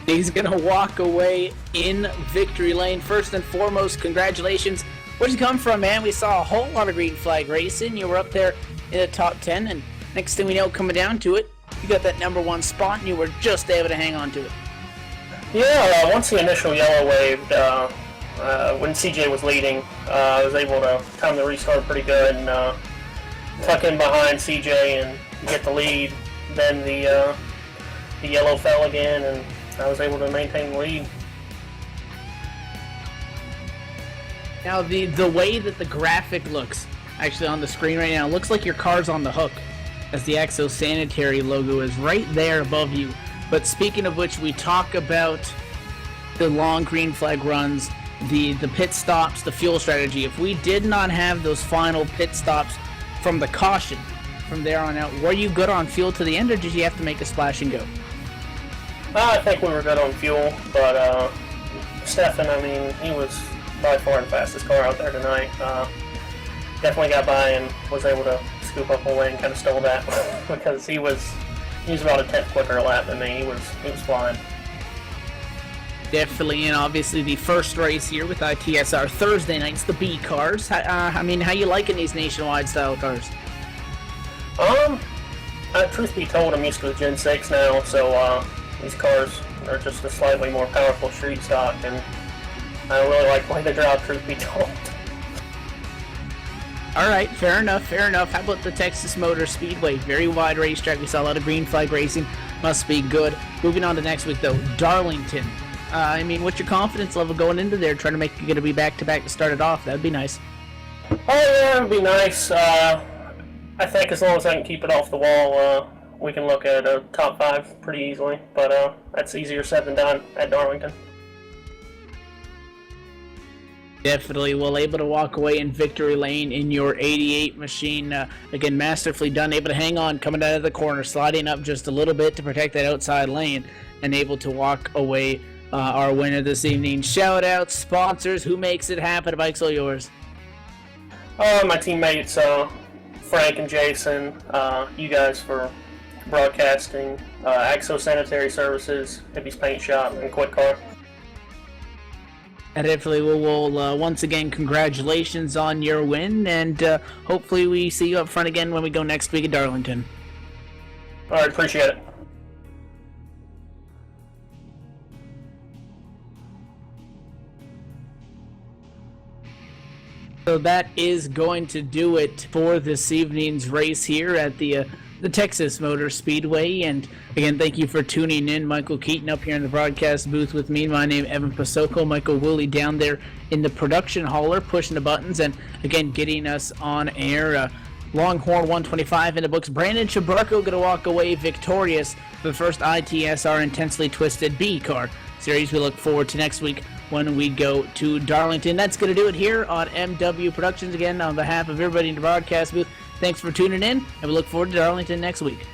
He's going to walk away in victory lane. First and foremost, congratulations. Where'd you come from, man? We saw a whole lot of green flag racing. You were up there in the top 10, and next thing we know, coming down to it, you got that number 1 spot, and you were just able to hang on to it. Yeah, once the initial yellow waved, when CJ was leading, I was able to time the restart pretty good and tuck in behind CJ and get the lead. Then the yellow fell again, and I was able to maintain the lead. Now, the way that the graphic looks, actually on the screen right now, it looks like your car's on the hook. as the Axo Sanitary logo is right there above you. But speaking of which, we talk about the long green flag runs, the pit stops, the fuel strategy. If we did not have those final pit stops from the caution from there on out, were you good on fuel to the end, or did you have to make a splash and go? I think we were good on fuel, but Stefan, I mean, he was by far the fastest car out there tonight. Definitely got by and was able to scoop up away and kind of stole that because he was about a 10th quicker lap than me. He was flying. Definitely, and obviously the first race here with ITSR Thursday nights, the B cars. How you liking these nationwide style cars? Truth be told, I'm used to the Gen 6 now, so these cars are just a slightly more powerful street stock, and I don't really like the way they drive, truth be told. Alright, fair enough. How about the Texas Motor Speedway? Very wide racetrack. We saw a lot of green flag racing. Must be good. Moving on to next week, though, Darlington. What's your confidence level going into there? Trying to make you going to be back-to-back to start it off. That'd be nice. Oh, yeah, it'd be nice. I think as long as I can keep it off the wall, we can look at a top 5 pretty easily. But that's easier said than done at Darlington. Definitely well able to walk away in victory lane in your 88 machine. Again, masterfully done, able to hang on, coming out of the corner, sliding up just a little bit to protect that outside lane, and able to walk away our winner this evening. Shout out, sponsors, who makes it happen? Bike's all yours. My teammates, Frank and Jason, you guys for broadcasting, Axo Sanitary Services, Hippie's Paint Shop, and Quick Car. And definitely we'll once again, congratulations on your win, and hopefully we see you up front again when we go next week at Darlington. Alright, appreciate it. So that is going to do it for this evening's race here at the Texas Motor Speedway. And again, thank you for tuning in. Michael Keaton up here in the broadcast booth with me. My name is Evan Pasoko. Michael Woolley down there in the production hauler, pushing the buttons and again getting us on air. Longhorn 125 in the books. Brandon Chabarko going to walk away victorious for the first ITSR Intensely Twisted B car series. We look forward to next week when we go to Darlington. That's going to do it here on MW Productions. Again, on behalf of everybody in the broadcast booth, thanks for tuning in, and we look forward to Darlington next week.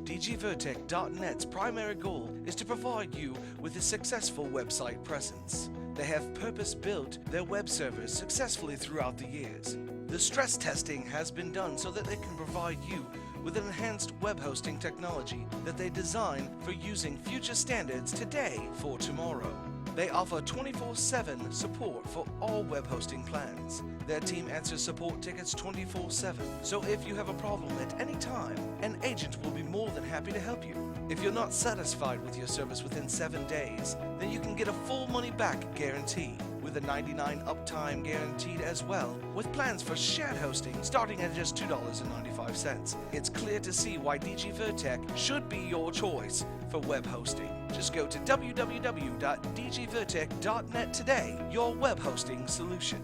DGVertec.net's primary goal is to provide you with a successful website presence. They have purpose-built their web servers successfully throughout the years. The stress testing has been done so that they can provide you with an enhanced web hosting technology that they design for using future standards today for tomorrow. They offer 24/7 support for all web hosting plans. Their team answers support tickets 24/7, so if you have a problem at any time, an agent will be more than happy to help you. If you're not satisfied with your service within 7 days, then you can get a full money-back guarantee, with a 99 uptime guaranteed as well, with plans for shared hosting starting at just $2.95. It's clear to see why DGVertec should be your choice for web hosting. Just go to www.dgvertec.net today, your web hosting solution.